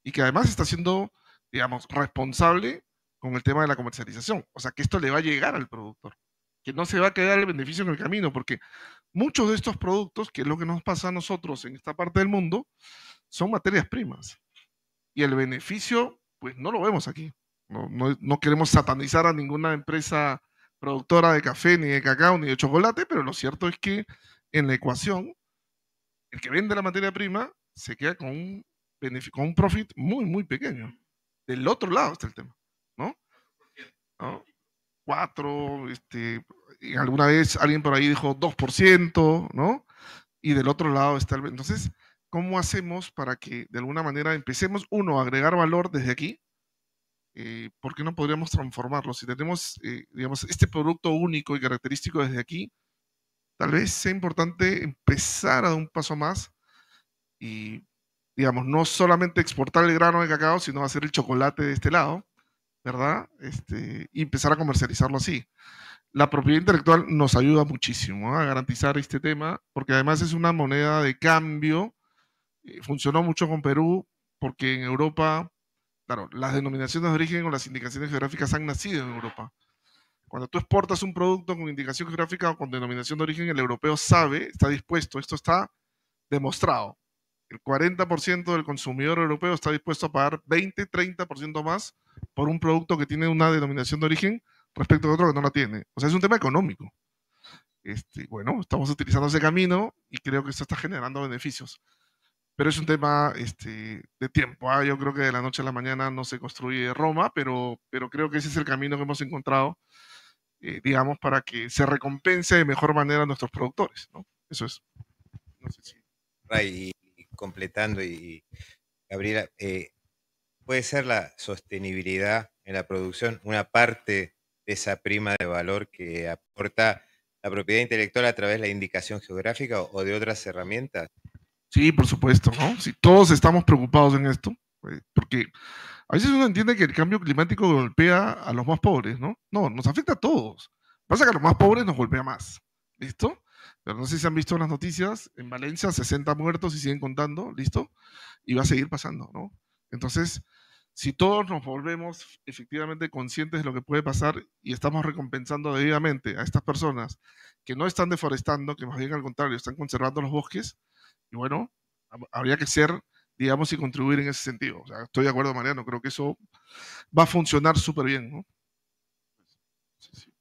Y que además está siendo, digamos, responsable con el tema de la comercialización. O sea, que esto le va a llegar al productor. Que no se va a quedar el beneficio en el camino, porque muchos de estos productos, que es lo que nos pasa a nosotros en esta parte del mundo, son materias primas. Y el beneficio, pues no lo vemos aquí. No queremos satanizar a ninguna empresa productora de café, ni de cacao, ni de chocolate, pero lo cierto es que en la ecuación, el que vende la materia prima se queda con un profit muy, muy pequeño. Del otro lado está el tema, ¿no? 4, y alguna vez alguien por ahí dijo 2%, ¿no? Y del otro lado está el... Entonces, ¿cómo hacemos para que de alguna manera empecemos, a agregar valor desde aquí? ¿Por qué no podríamos transformarlo? Si tenemos, digamos, este producto único y característico desde aquí, tal vez sea importante empezar a dar un paso más y, digamos, no solamente exportar el grano de cacao, sino hacer el chocolate de este lado, ¿verdad? Y empezar a comercializarlo así. La propiedad intelectual nos ayuda muchísimo a garantizar este tema, porque además es una moneda de cambio. Funcionó mucho con Perú, porque en Europa, claro, las denominaciones de origen o las indicaciones geográficas han nacido en Europa. Cuando tú exportas un producto con indicación geográfica o con denominación de origen, el europeo sabe, está dispuesto, esto está demostrado. El 40% del consumidor europeo está dispuesto a pagar 20, 30% más por un producto que tiene una denominación de origen respecto a otro que no la tiene. O sea, es un tema económico. Bueno, estamos utilizando ese camino y creo que esto está generando beneficios. Pero es un tema de tiempo. Yo creo que de la noche a la mañana no se construye Roma, pero creo que ese es el camino que hemos encontrado, digamos, para que se recompense de mejor manera a nuestros productores, ¿no? Eso es. No sé si... Ray, y completando, y Gabriela, ¿puede ser la sostenibilidad en la producción una parte de esa prima de valor que aporta la propiedad intelectual a través de la indicación geográfica o de otras herramientas? Sí, por supuesto, ¿no? Si todos estamos preocupados en esto, porque a veces uno entiende que el cambio climático golpea a los más pobres, ¿no? No, nos afecta a todos. Pasa que a los más pobres nos golpea más, ¿listo? Pero no sé si han visto las noticias, en Valencia 60 muertos y siguen contando, ¿listo? Y va a seguir pasando, ¿no? Entonces, si todos nos volvemos efectivamente conscientes de lo que puede pasar y estamos recompensando debidamente a estas personas que no están deforestando, que más bien al contrario, están conservando los bosques, y bueno, habría que ser, digamos, y contribuir en ese sentido. O sea, estoy de acuerdo, Mariano, creo que eso va a funcionar súper bien, ¿no? Sí, sí.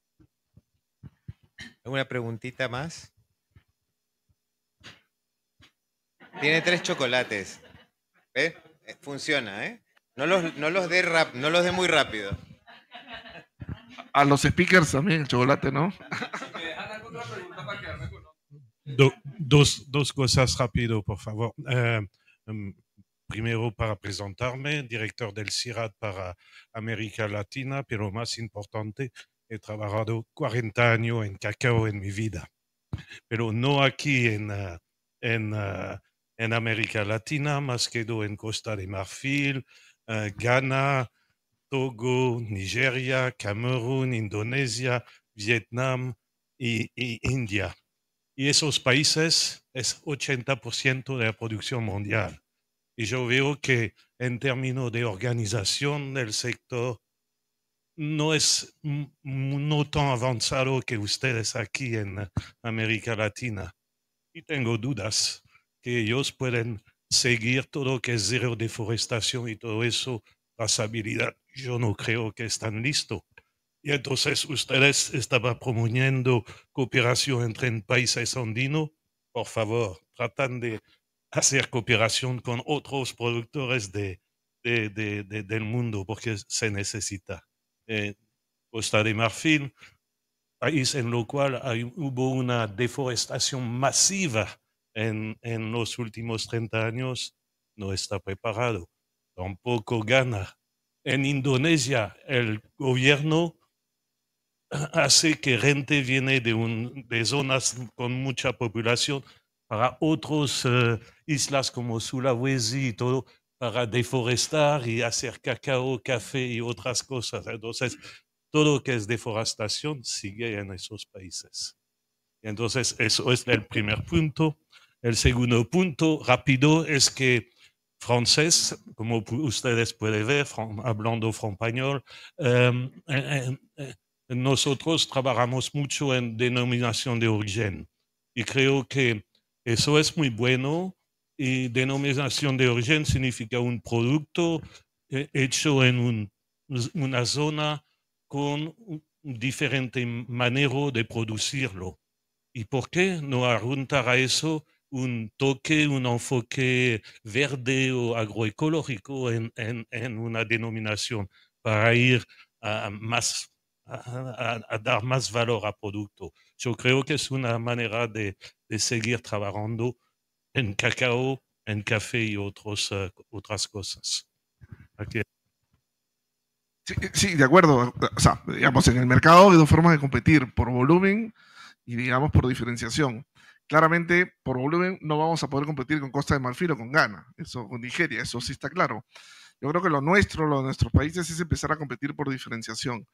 ¿Alguna preguntita más? Tiene 3 chocolates. ¿Ves? Funciona, ¿eh? No los dé muy rápido. A los speakers también el chocolate, ¿no? Dos cosas rápido, por favor. Primero, para presentarme, director del CIRAD para América Latina, pero más importante, He trabajado 40 años en cacao en mi vida, pero no aquí en América Latina, más quedo en Costa de Marfil, Ghana, Togo, Nigeria, Camerún, Indonesia, Vietnam y India. Y esos países es 80% de la producción mundial. Y yo veo que en términos de organización del sector, no es no tan avanzado que ustedes aquí en América Latina. Y tengo dudas que ellos pueden seguir todo lo que es cero deforestación y todo eso, trazabilidad. Yo no creo que están listos. Y entonces ustedes estaban promoviendo cooperación entre países andinos. Por favor, tratan de hacer cooperación con otros productores del mundo porque se necesita. Costa de Marfil, país en lo cual hubo una deforestación masiva en los últimos 30 años, no está preparado. Tampoco Ghana. En Indonesia, el gobierno hace que gente viene de zonas con mucha población para otras islas como Sulawesi y todo, para deforestar y hacer cacao, café y otras cosas. Entonces, todo lo que es deforestación sigue en esos países. Entonces, eso es el primer punto. El segundo punto rápido es que francés, como ustedes pueden ver, hablando español, nosotros trabajamos mucho en denominación de origen y creo que eso es muy bueno. Y denominación de origen significa un producto hecho en una zona con un diferente manera de producirlo. ¿Y por qué no ajuntar a eso un toque, un enfoque verde o agroecológico en una denominación para ir a dar más valor al producto? Yo creo que es una manera de seguir trabajando en cacao, en café y otras cosas. Aquí. Sí, de acuerdo. O sea, digamos, en el mercado hay dos formas de competir, por volumen y, digamos, por diferenciación. Claramente, por volumen no vamos a poder competir con Costa de Marfil o con Ghana, eso, con Nigeria, eso sí está claro. Yo creo que lo de nuestros países es empezar a competir por diferenciación.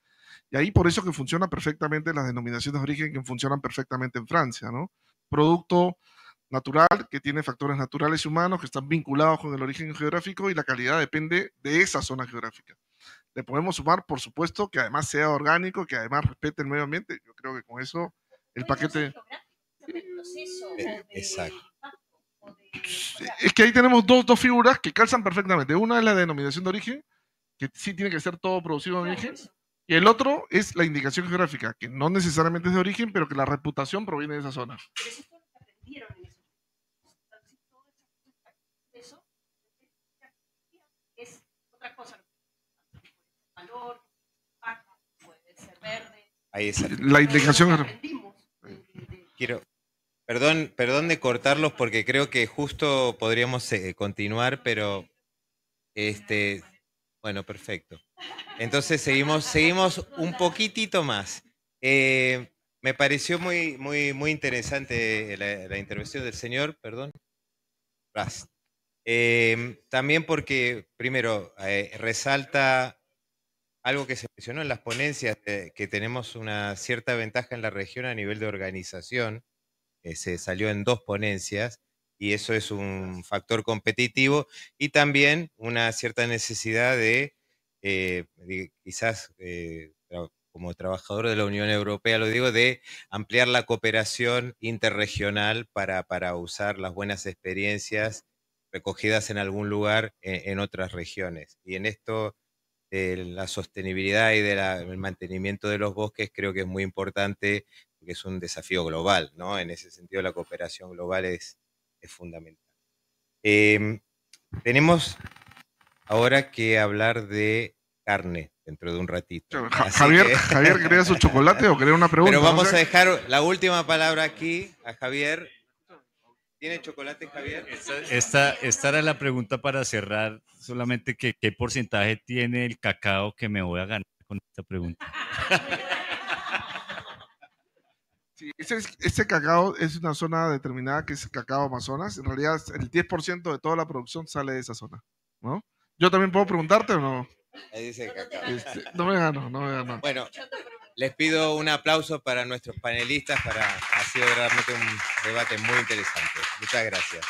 Y ahí por eso que funciona perfectamente las denominaciones de origen que funcionan perfectamente en Francia, ¿no? Producto natural que tiene factores naturales y humanos que están vinculados con el origen geográfico y la calidad depende de esa zona geográfica. Le podemos sumar, por supuesto, que además sea orgánico, que además respete el medio ambiente. Yo creo que con eso el paquete... Exacto. Es que ahí tenemos dos figuras que calzan perfectamente. Una es la denominación de origen, que sí tiene que ser todo producido en origen, y el otro es la indicación geográfica, que no necesariamente es de origen, pero que la reputación proviene de esa zona. Ahí está. La indicación. Perdón de cortarlos porque creo que justo podríamos continuar, pero bueno, perfecto. Entonces seguimos un poquitito más. Me pareció muy interesante la intervención del señor, perdón. También porque, primero, resalta algo que se mencionó en las ponencias, que tenemos una cierta ventaja en la región a nivel de organización. Se salió en 2 ponencias y eso es un factor competitivo y también una cierta necesidad de quizás como trabajador de la Unión Europea, lo digo, de ampliar la cooperación interregional para usar las buenas experiencias recogidas en algún lugar en otras regiones. Y en esto la sostenibilidad y del mantenimiento de los bosques creo que es muy importante porque es un desafío global, ¿no? En ese sentido la cooperación global es fundamental. Tenemos ahora que hablar de carne dentro de un ratito. Javier, ¿quería su chocolate o quería una pregunta? Pero vamos a dejar la última palabra aquí a Javier. ¿Tiene chocolate, Javier? Esta era la pregunta para cerrar, solamente que qué porcentaje tiene el cacao que me voy a ganar con esta pregunta. Sí, ese cacao es una zona determinada que es Cacao Amazonas. En realidad, el 10% de toda la producción sale de esa zona, ¿no? ¿Yo también puedo preguntarte o no? Ahí dice cacao. No me gano, no me gano. Bueno, les pido un aplauso para nuestros panelistas, ha sido realmente un debate muy interesante. Muchas gracias.